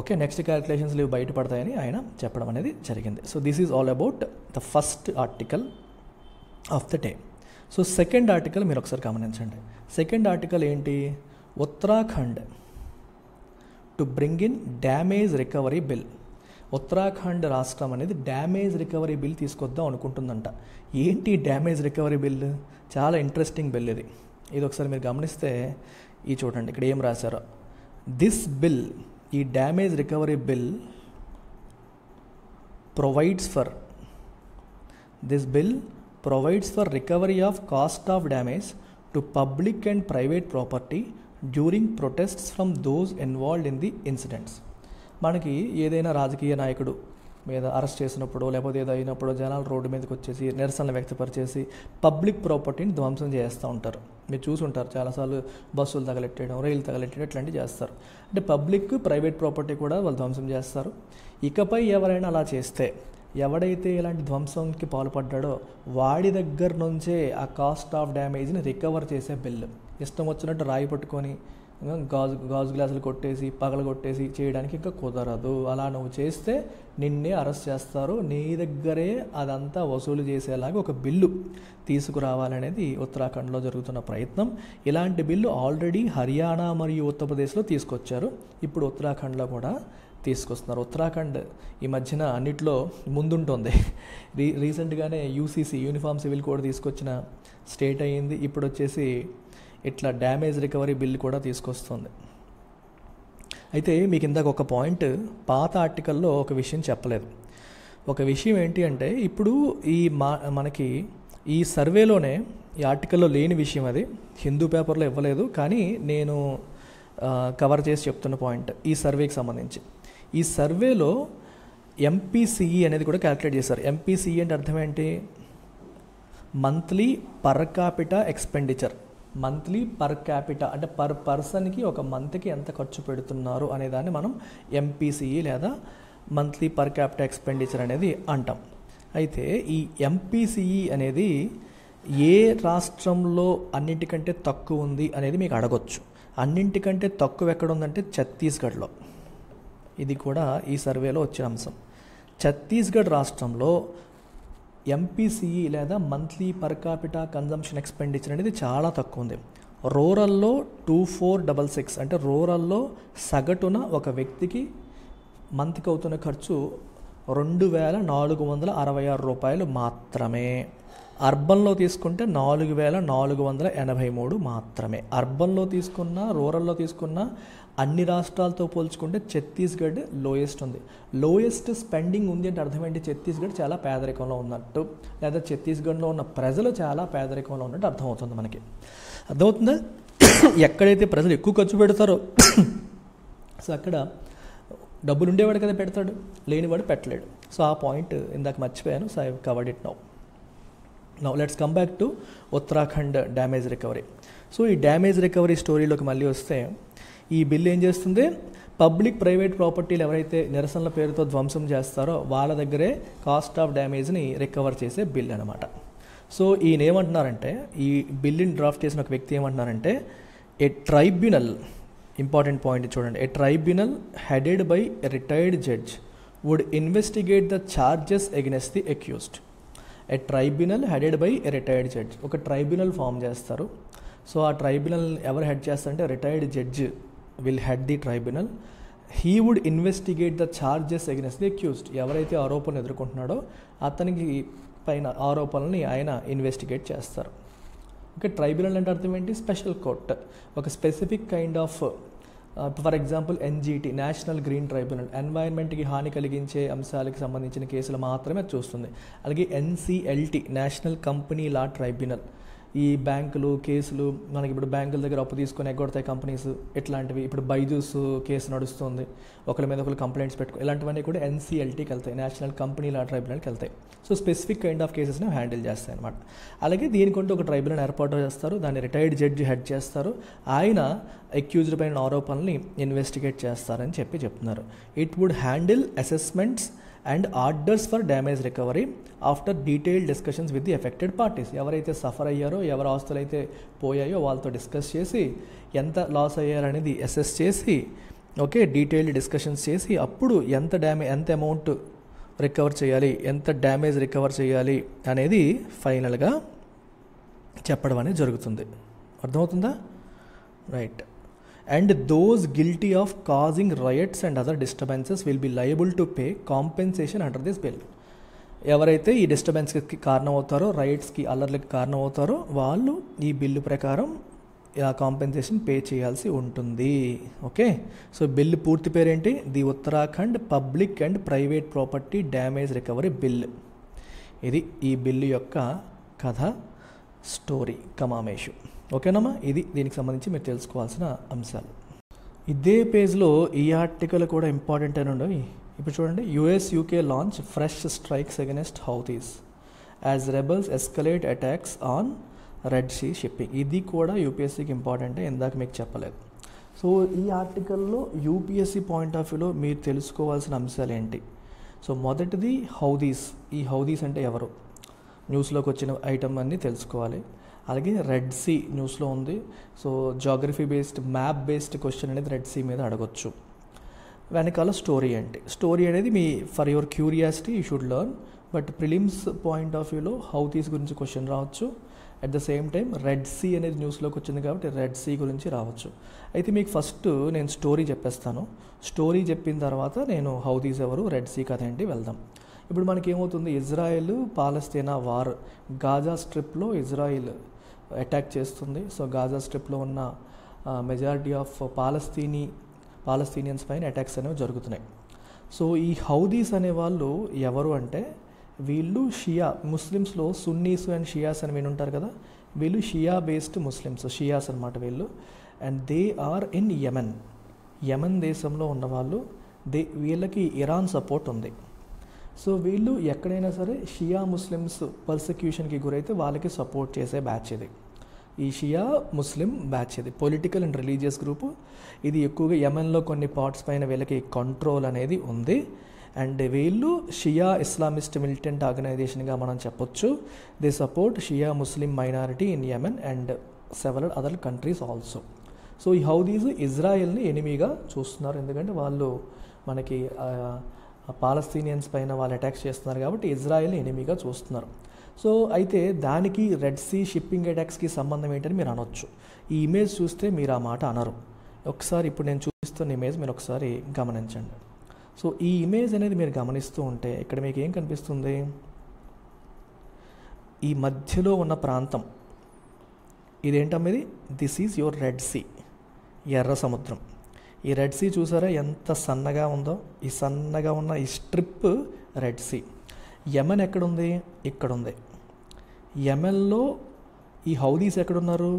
ఓకే, నెక్స్ట్ క్యాలిక్యులేషన్స్లు ఇవి బయటపడతాయని ఆయన చెప్పడం అనేది జరిగింది. So this is all about the first article of the day. So second article మీరు ఒకసారి గమనించండి. సెకండ్ ఆర్టికల్ ఏంటి? Uttarakhand to bring in damage recovery bill. Uttarakhand రాష్ట్రం అనేది డ్యామేజ్ రికవరీ బిల్ తీసుకొద్దాం అనుకుంటుందంట. ఏంటి డ్యామేజ్ రికవరీ బిల్? చాలా ఇంట్రెస్టింగ్ బిల్ ఇది. ఇది ఒకసారి మీరు గమనిస్తే ఈ చూడండి ఇక్కడ ఏం రాశారో. దిస్ బిల్, ఈ damage recovery bill provides for recovery of cost of damage to public and private property during protests from those involved in the incidents. మనకి ఏదైనా రాజకీయ నాయకుడు మీద అరెస్ట్ చేసినప్పుడు, లేకపోతే ఏదో అయినప్పుడు జనాలు రోడ్డు మీదకి వచ్చేసి నిరసనలు వ్యక్తపరిచేసి పబ్లిక్ ప్రాపర్టీని ధ్వంసం చేస్తూ ఉంటారు. మీరు చూసుంటారు చాలాసార్లు, బస్సులు తగలెట్టడం, రైలు తగలెట్టడం, ఇట్లాంటివి చేస్తారు. అంటే పబ్లిక్ ప్రైవేట్ ప్రాపర్టీ కూడా వాళ్ళు ధ్వంసం చేస్తారు. ఇకపై ఎవరైనా అలా చేస్తే, ఎవడైతే ఇలాంటి ధ్వంసంకి పాల్పడ్డాడో వాడి దగ్గర నుంచే ఆ కాస్ట్ ఆఫ్ డ్యామేజ్ని రికవర్ చేసే బిల్లు. ఇష్టం వచ్చినట్టు రాయి పట్టుకొని గాజు గ్లాసులు కొట్టేసి పగలగొట్టేసి చేయడానికి ఇంకా కుదరదు. అలా నువ్వు చేస్తే నిన్నే అరెస్ట్ చేస్తారు, నీ దగ్గరే అదంతా వసూలు చేసేలాగా ఒక బిల్లు తీసుకురావాలనేది ఉత్తరాఖండ్లో జరుగుతున్న ప్రయత్నం. ఇలాంటి బిల్లు ఆల్రెడీ హర్యానా మరియు ఉత్తరప్రదేశ్లో తీసుకొచ్చారు, ఇప్పుడు ఉత్తరాఖండ్లో కూడా తీసుకొస్తున్నారు. ఉత్తరాఖండ్ ఈ మధ్యన అన్నిట్లో ముందుంటుంది. రీసెంట్గానే యూసీసీ యూనిఫామ్ సివిల్ కోడ్ తీసుకొచ్చిన స్టేట్ అయ్యింది. ఇప్పుడు వచ్చేసి ఇట్లా డ్యామేజ్ రికవరీ బిల్ కూడా తీసుకొస్తుంది. అయితే మీకు ఇందాక ఒక పాయింట్ పాత ఆర్టికల్లో ఒక విషయం చెప్పలేదు. ఒక విషయం ఏంటి అంటే, ఇప్పుడు మనకి ఈ సర్వేలోనే ఈ ఆర్టికల్లో లేని విషయం, అది హిందూ పేపర్లో ఇవ్వలేదు, కానీ నేను కవర్ చేసి చెప్తున్న పాయింట్ ఈ సర్వేకి సంబంధించి. ఈ సర్వేలో ఎంపీసీఈ అనేది కూడా క్యాలిక్యులేట్ చేశారు. ఎంపీసీఈ అంటే అర్థం ఏంటి? Monthly per capita expenditure. Monthly per capita అంటే పర్ పర్సన్కి ఒక మంత్కి ఎంత ఖర్చు పెడుతున్నారు అనే దాన్ని మనం ఎంపీసీఈ లేదా మంత్లీ పర్ క్యాపిటా ఎక్స్పెండిచర్ అనేది అంటాం. అయితే ఈ ఎంపీసీఈ అనేది ఏ రాష్ట్రంలో అన్నింటికంటే తక్కువ ఉంది అనేది మీకు అడగొచ్చు. అన్నింటికంటే తక్కువ ఎక్కడ ఉందంటే ఛత్తీస్గఢ్లో. ఇది కూడా ఈ సర్వేలో వచ్చిన అంశం. ఛత్తీస్గఢ్ రాష్ట్రంలో ఎంపీసీఈ లేదా monthly per capita consumption expenditure అనేది చాలా తక్కువ ఉంది. రూరల్లో 2466, అంటే రూరల్లో సగటున ఒక వ్యక్తికి మంత్కి అవుతున్న ఖర్చు 2466 రూపాయలు మాత్రమే. అర్బన్లో తీసుకుంటే 4483 మాత్రమే. అర్బన్లో తీసుకున్న, రూరల్లో తీసుకున్న అన్ని రాష్ట్రాలతో పోల్చుకుంటే ఛత్తీస్గఢ్ లోయెస్ట్ ఉంది. లోయెస్ట్ స్పెండింగ్ ఉంది అంటే అర్థం ఏంటి? ఛత్తీస్గఢ్ చాలా పేదరికంలో ఉన్నట్టు, లేదా ఛత్తీస్గఢ్లో ఉన్న ప్రజలు చాలా పేదరికంలో ఉన్నట్టు అర్థమవుతుంది మనకి. అర్థమవుతుందా? ఎక్కడైతే ప్రజలు ఎక్కువ ఖర్చు పెడతారో సో అక్కడ డబ్బులు ఉండేవాడు కదా పెడతాడు, లేనివాడు పెట్టలేడు. సో ఆ పాయింట్ ఇందాక మర్చిపోయాను. So I covered it now. Now let's come back to Uttarakhand damage recovery. So ఈ డ్యామేజ్ రికవరీ స్టోరీలోకి మళ్ళీ వస్తే, ఈ బిల్ ఏం చేస్తుంది, పబ్లిక్ ప్రైవేట్ ప్రాపర్టీలు ఎవరైతే నిరసనల పేరుతో ధ్వంసం చేస్తారో వాళ్ళ దగ్గరే కాస్ట్ ఆఫ్ డ్యామేజ్ని రికవర్ చేసే బిల్ అనమాట. సో ఈయన ఏమంటున్నారంటే, ఈ బిల్లుని డ్రాఫ్ట్ చేసిన ఒక వ్యక్తి ఏమంటున్నారంటే, ఏ ట్రైబ్యునల్, ఇంపార్టెంట్ పాయింట్ చూడండి, a tribunal headed by a retired judge would investigate the charges against the accused. A tribunal headed by a retired judge, ఒక ట్రైబ్యునల్ ఫామ్ చేస్తారు. సో ఆ ట్రైబ్యునల్ ఎవరు హెడ్ చేస్తారంటే retired judge will head the tribunal. He would investigate the charges against the accused, ఎవరైతే ఆరోపణలు ఎదుర్కొంటున్నాడో అతనికి పైన ఆరోపణలని ఆయన ఇన్వెస్టిగేట్ చేస్తారు. ఓకే, ట్రైబ్యునల్ అంటే అర్థం ఏంటి, స్పెషల్ కోర్ట్, ఒక specific kind of, for example NGT, National Green Tribunal, ఎన్వైర్న్మెంట్కి హాని కలిగించే అంశాలకు సంబంధించిన కేసులు మాత్రమే చూస్తుంది. అలాగే NCLT, National Company Law Tribunal, ఈ బ్యాంకులు కేసులు, మనకి ఇప్పుడు బ్యాంకుల దగ్గర అప్పు తీసుకొని ఎగ్గొడతాయి కంపెనీస్, ఇట్లాంటివి. ఇప్పుడు బైజూస్ కేసు నడుస్తుంది, ఒకరి మీద ఒకరు కంప్లైంట్స్ పెట్టుకో, ఇలాంటివన్నీ కూడా ఎన్సిఎల్టీకి వెళ్తాయి, నేషనల్ కంపెనీ లా ట్రైబ్యునల్కి వెళ్తాయి. సో స్పెసిఫిక్ కైండ్ ఆఫ్ కేసెస్ని హ్యాండిల్ చేస్తాయి అనమాట. అలాగే దీనికంటూ ఒక ట్రైబ్యునల్ ఏర్పాటు చేస్తారు, దాన్ని రిటైర్డ్ జడ్జి హెడ్ చేస్తారు. ఆయన అక్యూజ్డ్ పైన ఆరోపణల్ని ఇన్వెస్టిగేట్ చేస్తారని చెప్తున్నారు. It would handle assessments and orders for damage recovery after detailed discussions with the affected parties. ఎవరైతే సఫర్ అయ్యారో, ఎవరి ఆస్తులు అయితే పోయాయో వాళ్ళతో డిస్కస్ చేసి ఎంత లాస్ అయ్యారనేది అసెస్ చేసి, ఓకే, డీటెయిల్డ్ డిస్కషన్స్ చేసి అప్పుడు ఎంత అమౌంట్ రికవర్ చేయాలి, ఎంత డ్యామేజ్ రికవర్ చేయాలి అనేది ఫైనల్గా చెప్పడం అనేది జరుగుతుంది. అర్థమవుతుందా? Right. And those guilty of causing riots and other disturbances will be liable to pay compensation under this bill. ఎవరైతే ఈ డిస్టర్బెన్స్కి కారణం అవుతారో, రైట్స్కి, అల్లర్లకి కారణం అవుతారో వాళ్ళు ఈ బిల్లు ప్రకారం ఆ కాంపెన్సేషన్ పే చేయాల్సి ఉంటుంది. ఓకే, సో బిల్లు పూర్తి పేరేంటి, the Uttarakhand public and private property damage recovery bill. ఇది ఈ బిల్లు యొక్క కథ, స్టోరీ, కమామేషు. ఓకేనమ్మా, ఇది దీనికి సంబంధించి మీరు తెలుసుకోవాల్సిన అంశాలు. ఇదే పేజ్లో ఈ ఆర్టికల్ కూడా ఇంపార్టెంట్ అని ఉండవు. ఇప్పుడు చూడండి, US UK launch fresh strikes against Houthis as rebels escalate attacks on Red Sea shipping. ఇది కూడా యూపీఎస్సీకి ఇంపార్టెంటే, ఇందాక మీకు చెప్పలేదు. సో ఈ ఆర్టికల్లో యూపీఎస్సీ పాయింట్ ఆఫ్ వ్యూలో మీరు తెలుసుకోవాల్సిన అంశాలు ఏంటి? సో మొదటిది హౌదీస్. ఈ హౌదీస్ అంటే ఎవరు, న్యూస్లోకి వచ్చిన ఐటమ్ అన్నీ తెలుసుకోవాలి. అలాగే రెడ్ సీ న్యూస్లో ఉంది. So geography based, map based question అనేది రెడ్ సీ మీద అడగొచ్చు. వెనకాల స్టోరీ ఏంటి, స్టోరీ అనేది మీ for your curiosity you should learn. But prelims point of వ్యూలో హౌతీస్ గురించి క్వశ్చన్ రావచ్చు. At the same time Red Sea అనేది న్యూస్లోకి వచ్చింది కాబట్టి రెడ్ సీ గురించి రావచ్చు. అయితే మీకు ఫస్ట్ నేను స్టోరీ చెప్పేస్తాను. స్టోరీ చెప్పిన తర్వాత నేను హౌతీస్ ఎవరు, రెడ్ సీ కథ ఏంటి వెళ్దాం. ఇప్పుడు మనకి ఏమవుతుంది, ఇజ్రాయెల్ పాలస్తీనా వార్, గాజా స్ట్రిప్లో ఇజ్రాయిల్ అటాక్ చేస్తుంది. సో గాజా స్ట్రిప్లో ఉన్న మెజారిటీ ఆఫ్ పాలస్తీనియన్స్ పైన అటాక్స్ అనేవి జరుగుతున్నాయి. సో ఈ హౌదీస్ అనేవాళ్ళు ఎవరు అంటే, వీళ్ళు షియా ముస్లిమ్స్లో సున్నీస్ అండ్ షియాస్ అని వినుంటారు కదా, వీళ్ళు షియా బేస్డ్ ముస్లిమ్స్, షియాస్ అనమాట వీళ్ళు. And they are in Yemen దేశంలో ఉన్నవాళ్ళు. వీళ్ళకి ఇరాన్ సపోర్ట్ ఉంది. సో వీళ్ళు ఎక్కడైనా సరే షియా ముస్లిమ్స్ పర్సిక్యూషన్కి గురైతే వాళ్ళకి సపోర్ట్ చేసే బ్యాచ్ ఇది. ఈ షియా ముస్లిం బ్యాచ్ ఇది, పొలిటికల్ అండ్ రిలీజియస్ గ్రూపు. ఇది ఎక్కువగా యెమెన్లో కొన్ని పార్ట్స్ పైన వీళ్ళకి కంట్రోల్ అనేది ఉంది. అండ్ వీళ్ళు షియా ఇస్లామిస్ట్ మిలిటెంట్ ఆర్గనైజేషన్గా మనం చెప్పొచ్చు. They support Shia Muslim minority in Yemen and several other countries also. So ఈ హౌదీస్ ఇజ్రాయెల్ని ఎనిమీగా చూస్తున్నారు, ఎందుకంటే వాళ్ళు మనకి పాలస్తీనియన్స్ పైన వాళ్ళు అటాక్స్ చేస్తున్నారు కాబట్టి ఇజ్రాయెల్ని ఎనిమీగా చూస్తున్నారు. సో అయితే దానికి రెడ్ సీ షిప్పింగ్ అటాక్స్కి సంబంధం ఏంటని మీరు అనొచ్చు. ఈ ఇమేజ్ చూస్తే మీరు ఆ మాట అనరు. ఒకసారి ఇప్పుడు నేను చూపిస్తున్న ఇమేజ్ మీరు ఒకసారి గమనించండి. సో ఈ ఇమేజ్ అనేది మీరు గమనిస్తూ ఉంటే ఇక్కడ మీకు ఏం కనిపిస్తుంది, ఈ మధ్యలో ఉన్న ప్రాంతం ఇదేంటమ్మది, this is your Red Sea, ఎర్ర సముద్రం. ఈ రెడ్ సీ చూసారా ఎంత సన్నగా ఉందో, ఈ సన్నగా ఉన్న ఈ స్ట్రిప్ రెడ్ సీ. యెమెన్ ఎక్కడుంది, ఇక్కడ ఉంది. యెమెన్లో ఈ హౌదీస్ ఎక్కడున్నారు,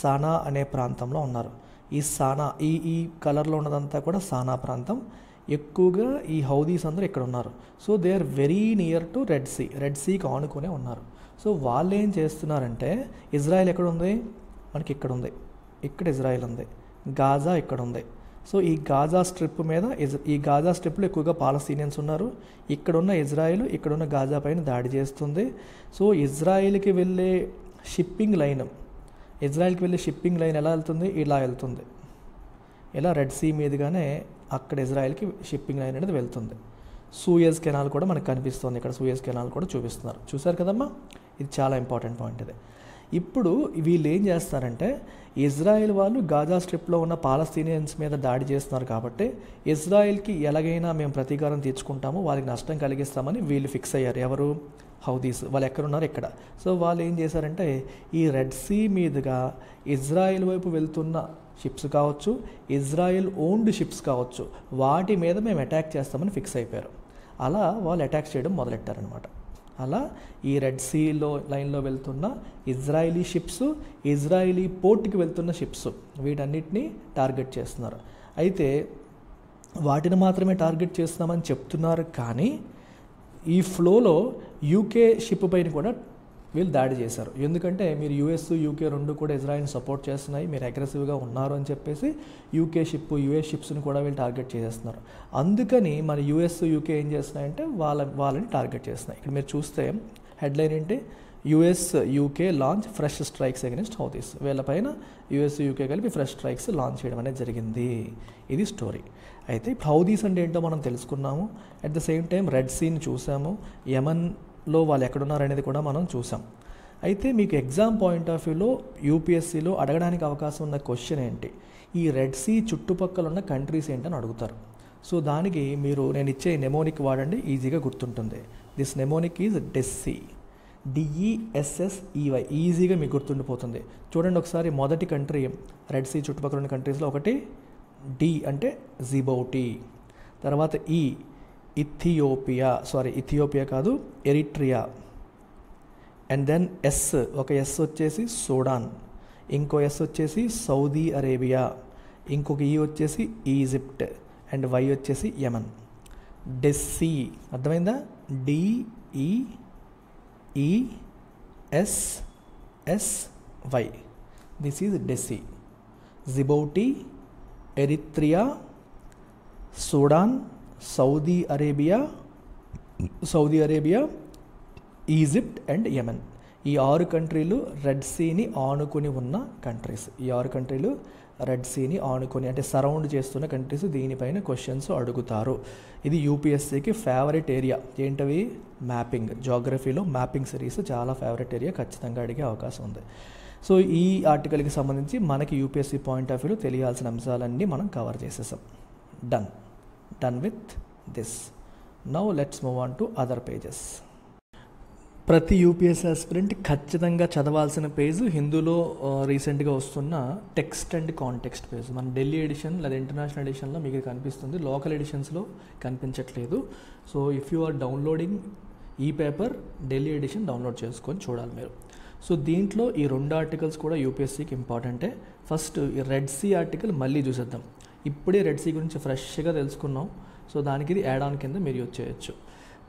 సానా అనే ప్రాంతంలో ఉన్నారు. ఈ సానా ఈ కలర్లో ఉన్నదంతా కూడా సానా ప్రాంతం. ఎక్కువగా ఈ హౌదీస్ అందరూ ఇక్కడ ఉన్నారు. So they are very near to red సీకి ఆనుకునే ఉన్నారు. సో వాళ్ళు ఏం చేస్తున్నారంటే, ఇజ్రాయెల్ ఎక్కడ ఉంది, మనకి ఇక్కడ ఉంది, ఇక్కడ ఇజ్రాయెల్ ఉంది, గాజా ఇక్కడ ఉంది. సో ఈ గాజా స్ట్రిప్ మీద ఈ గాజా స్ట్రిప్లో ఎక్కువగా పాలస్తీనియన్స్ ఉన్నారు. ఇక్కడున్న ఇజ్రాయెల్ ఇక్కడున్న గాజా పైన దాడి చేస్తుంది. సో ఇజ్రాయెల్కి వెళ్ళే షిప్పింగ్ లైన్ ఎలా వెళ్తుంది, ఇలా వెళ్తుంది, ఇలా రెడ్ సీ మీదుగానే అక్కడ ఇజ్రాయెల్కి షిప్పింగ్ లైన్ అనేది వెళ్తుంది. సూయజ్ కెనాల్ కూడా మనకు కనిపిస్తుంది, ఇక్కడ సూయజ్ కెనాల్ కూడా చూపిస్తున్నారు, చూసారు కదమ్మా. ఇది చాలా ఇంపార్టెంట్ పాయింట్ ఇది. ఇప్పుడు వీళ్ళు ఏం చేస్తారంటే, ఇజ్రాయెల్ వాళ్ళు గాజా స్ట్రిప్లో ఉన్న పాలస్తీనియన్స్ మీద దాడి చేస్తున్నారు కాబట్టి ఇజ్రాయెల్కి ఎలాగైనా మేము ప్రతీకారం తీర్చుకుంటాము, వాళ్ళకి నష్టం కలిగిస్తామని వీళ్ళు ఫిక్స్ అయ్యారు. ఎవరు, హౌదీస్. వాళ్ళు ఎక్కడున్నారు, ఇక్కడ. సో వాళ్ళు ఏం చేశారంటే, ఈ రెడ్ సీ మీదుగా ఇజ్రాయెల్ వైపు వెళ్తున్న షిప్స్ కావచ్చు, ఇజ్రాయెల్ ఓన్డ్ షిప్స్ కావచ్చు, వాటి మీద మేము అటాక్ చేస్తామని ఫిక్స్ అయిపోయారు. అలా వాళ్ళు అటాక్ చేయడం మొదలెట్టారనమాట. అలా ఈ రెడ్ సీలో లైన్లో వెళ్తున్న ఇజ్రాయిలీ షిప్స్, ఇజ్రాయిలీ పోర్ట్కి వెళ్తున్న షిప్స్, వీటన్నిటిని టార్గెట్ చేస్తున్నారు. అయితే వాటిని మాత్రమే టార్గెట్ చేస్తున్నామని చెప్తున్నారు, కానీ ఈ ఫ్లోలో యూకే షిప్ పైన కూడా వీళ్ళు దాడి చేశారు. ఎందుకంటే మీరు యూఎస్ యూకే రెండు కూడా ఇజ్రాయెల్ని సపోర్ట్ చేస్తున్నాయి, మీరు అగ్రెసివ్గా ఉన్నారు అని చెప్పేసి యూకే షిప్ యుఎస్ షిప్స్ని కూడా వీళ్ళు టార్గెట్ చేసేస్తున్నారు. అందుకని మన యూఎస్ యూకే ఏం చేస్తున్నాయంటే వాళ్ళని టార్గెట్ చేస్తున్నాయి. ఇక్కడ మీరు చూస్తే హెడ్లైన్ ఏంటి, US UK launch fresh strikes against Houthis. వీళ్ళపైన యుఎస్ యూకే కలిపి ఫ్రెష్ స్ట్రైక్స్ లాంచ్ చేయడం అనేది జరిగింది. ఇది స్టోరీ. అయితే హౌదీస్ అంటే ఏంటో మనం తెలుసుకున్నాము. At the same time red సీని చూసాము, యమన్లో వాళ్ళు ఎక్కడున్నారు అనేది కూడా మనం చూసాం. అయితే మీకు ఎగ్జామ్ పాయింట్ ఆఫ్ వ్యూలో యూపీఎస్సీలో అడగడానికి అవకాశం ఉన్న క్వశ్చన్ ఏంటి, ఈ రెడ్ సీ చుట్టుపక్కల ఉన్న కంట్రీస్ ఏంటని అడుగుతారు. సో దానికి మీరు నేను ఇచ్చే నెమోనిక్ వాడండి, ఈజీగా గుర్తుంటుంది. దిస్ నెమోనిక్ ఈజ్ డెస్సీ, DESSEY, ఈజీగా మీకు గుర్తుండిపోతుంది. చూడండి ఒకసారి, మొదటి కంట్రీ రెడ్ సీ చుట్టుపక్కల ఉన్న కంట్రీస్లో ఒకటి D అంటే జిబౌటీ, తర్వాత ఇథియోపియా కాదు, ఎరిట్రియా, అండ్ దెన్ ఒక ఎస్ వచ్చేసి సూడాన్, ఇంకో ఎస్ వచ్చేసి సౌదీ అరేబియా, ఇంకొక వచ్చేసి ఈజిప్ట్, అండ్ Y వచ్చేసి యమన్. డెస్సీ అర్థమైందా, DEESSY, దిస్ ఈజ్ డెస్సీ. Djibouti, Eritrea, Sudan, Saudi Arabia, Egypt and Yemen. ఈ 6 కంట్రీలు రెడ్ సీని ఆనుకొని ఉన్న కంట్రీస్. ఈ 6 కంట్రీలు రెడ్ సీని ఆనుకొని అంటే సరౌండ్ చేస్తున్న కంట్రీస్. దీనిపైన క్వశ్చన్స్ అడుగుతారు. ఇది యూపీఎస్సీకి ఫేవరెట్ ఏరియా. ఏంటవి, మ్యాపింగ్. జాగ్రఫీలో మ్యాపింగ్ సిరీస్ చాలా ఫేవరెట్ ఏరియా, ఖచ్చితంగా అడిగే అవకాశం ఉంది. సో ఈ ఆర్టికల్కి సంబంధించి మనకి యూపీఎస్సీ పాయింట్ ఆఫ్ వ్యూలో తెలియాల్సిన అంశాలన్నీ మనం కవర్ చేసేసాం. Done with this. Now let's move on to other pages. ప్రతి యూపీఎస్సీ ఆస్పిరెంట్ ఖచ్చితంగా చదవాల్సిన పేజ్ హిందూలో రీసెంట్గా వస్తున్న టెక్స్ట్ అండ్ కాంటెక్స్ట్ పేజ్. మన ఢిల్లీ ఎడిషన్ లేదా ఇంటర్నేషనల్ ఎడిషన్లో మీకు కనిపిస్తుంది, లోకల్ ఎడిషన్స్లో కనిపించట్లేదు. So if you are downloading ఈ పేపర్, ఢిల్లీ ఎడిషన్ డౌన్లోడ్ చేసుకొని చూడాలి మీరు. సో దీంట్లో ఈ 2 ఆర్టికల్స్ కూడా యూపీఎస్సీకి ఇంపార్టెంటే. ఫస్ట్ ఈ రెడ్ సీ ఆర్టికల్ మళ్ళీ చూసేద్దాం. ఇప్పుడే రెడ్ సీ గురించి ఫ్రెష్గా తెలుసుకున్నాం. సో దానికి ఇది యాడ్ ఆన్ కింద మీరు యూజ్ చేయొచ్చు.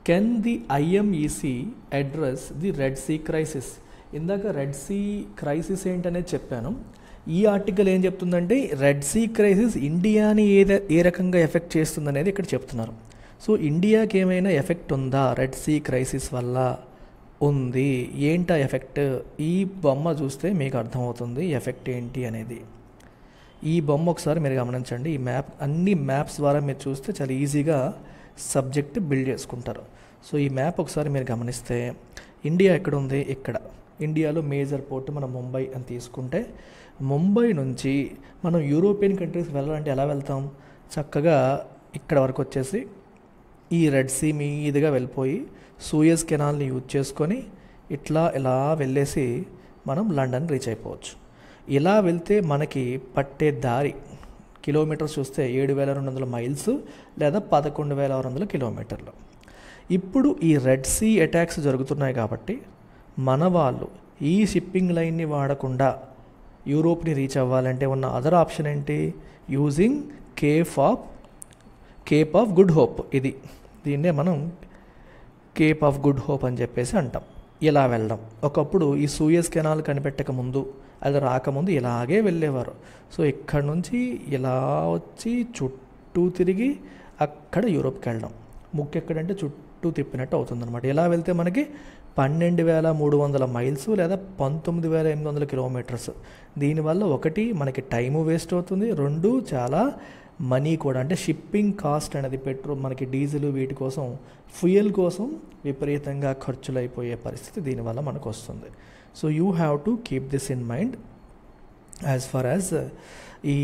Can the IMEC address the Red Sea crisis? ఇందాక రెడ్ సీ క్రైసిస్ ఏంటనేది చెప్పాను. ఈ ఆర్టికల్ ఏం చెప్తుందంటే, రెడ్ సీ క్రైసిస్ ఇండియాని ఏ రకంగా ఎఫెక్ట్ చేస్తుందనేది ఇక్కడ చెప్తున్నారు. సో ఇండియాకి ఏమైనా ఎఫెక్ట్ ఉందా రెడ్ సీ క్రైసిస్ వల్ల? ఉంది. ఏంటా ఎఫెక్ట్? ఈ బొమ్మ చూస్తే మీకు అర్థమవుతుంది ఎఫెక్ట్ ఏంటి అనేది. ఈ బొమ్మ ఒకసారి మీరు గమనించండి. ఈ మ్యాప్, అన్ని మ్యాప్స్ ద్వారా మీరు చూస్తే చాలా ఈజీగా సబ్జెక్ట్ బిల్డ్ చేసుకుంటారు. సో ఈ మ్యాప్ ఒకసారి మీరు గమనిస్తే, ఇండియా ఎక్కడ ఉంది? ఇక్కడ. ఇండియాలో మేజర్ పోర్ట్ మనం ముంబై అని తీసుకుంటే, ముంబై నుంచి మనం యూరోపియన్ కంట్రీస్ వెళ్ళాలంటే ఎలా వెళ్తాం? చక్కగా ఇక్కడ వరకు వచ్చేసి ఈ రెడ్ సీ మీదుగా వెళ్ళిపోయి సూయజ్ కెనాల్ని యూజ్ చేసుకొని ఇలా వెళ్ళేసి మనం లండన్ రీచ్ అయిపోవచ్చు. ఇలా వెళ్తే మనకి పట్టే దారి కిలోమీటర్స్ చూస్తే 7,200 మైల్స్ లేదా 11,600 కిలోమీటర్లు. ఇప్పుడు ఈ రెడ్ సీ అటాక్స్ జరుగుతున్నాయి కాబట్టి మన వాళ్ళు ఈ షిప్పింగ్ లైన్ని వాడకుండా యూరోప్ని రీచ్ అవ్వాలంటే ఉన్న అదర్ ఆప్షన్ ఏంటి? Using Cape of Cape of good hope. దీన్నే మనం కేప్ ఆఫ్ గుడ్ హోప్ అని చెప్పేసి అంటాం. ఇలా వెళ్ళడం, ఒకప్పుడు ఈ సూయజ్ కెనాల్ కనిపెట్టక ముందు, అది రాకముందు ఇలాగే వెళ్ళేవారు. సో ఇక్కడ నుంచి ఇలా వచ్చి చుట్టూ తిరిగి అక్కడ యూరోప్కి వెళ్ళడం. ముఖ్య ఎక్కడంటే చుట్టూ తిప్పినట్టు అవుతుందన్నమాట. ఇలా వెళ్తే మనకి 12,300 మైల్స్ లేదా 19,800 కిలోమీటర్స్. దీనివల్ల ఒకటి మనకి టైము వేస్ట్ అవుతుంది, రెండు చాలా మనీ కూడా, అంటే షిప్పింగ్ కాస్ట్ అనేది పెట్రోల్ మనకి డీజిల్ వీటి కోసం ఫ్యూయల్ కోసం విపరీతంగా ఖర్చులు అయిపోయే పరిస్థితి దీనివల్ల మనకు వస్తుంది. So you have to keep this in mind as far as ఈ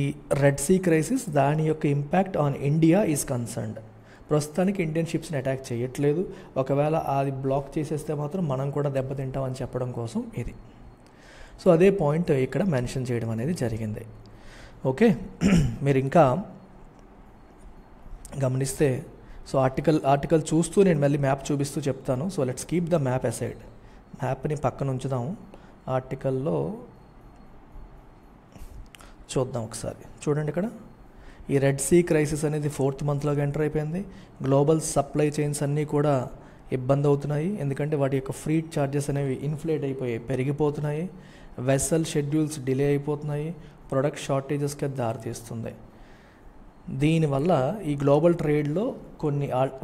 రెడ్ సీ క్రైసిస్ దాని యొక్క impact on India is concerned. ప్రస్తుతానికి ఇండియన్ షిప్స్ని అటాక్ చేయట్లేదు, ఒకవేళ అది బ్లాక్ చేసేస్తే మాత్రం మనం కూడా దెబ్బతింటామని చెప్పడం కోసం ఇది. సో అదే పాయింట్ ఇక్కడ మెన్షన్ చేయడం అనేది జరిగింది. ఓకే, మీరు ఇంకా గమనిస్తే, సో ఆర్టికల్ చూస్తూ నేను మళ్ళీ మ్యాప్ చూపిస్తూ చెప్తాను. So let's keep the map aside. మ్యాప్ని పక్కన ఉంచుదాము. ఆర్టికల్లో చూద్దాం ఒకసారి. చూడండి ఇక్కడ ఈ రెడ్ సీ క్రైసిస్ అనేది 4th మంత్లోకి ఎంటర్ అయిపోయింది. గ్లోబల్ సప్లై చైన్స్ అన్నీ కూడా ఇబ్బంది అవుతున్నాయి, ఎందుకంటే వాటి యొక్క ఫ్రీట్ ఛార్జెస్ అనేవి ఇన్ఫ్లేట్ అయిపోయి పెరిగిపోతున్నాయి. వెసల్ షెడ్యూల్స్ డిలే అయిపోతున్నాయి, ప్రొడక్ట్ షార్టేజెస్కి దారితీస్తుంది. దీనివల్ల ఈ గ్లోబల్ ట్రేడ్లో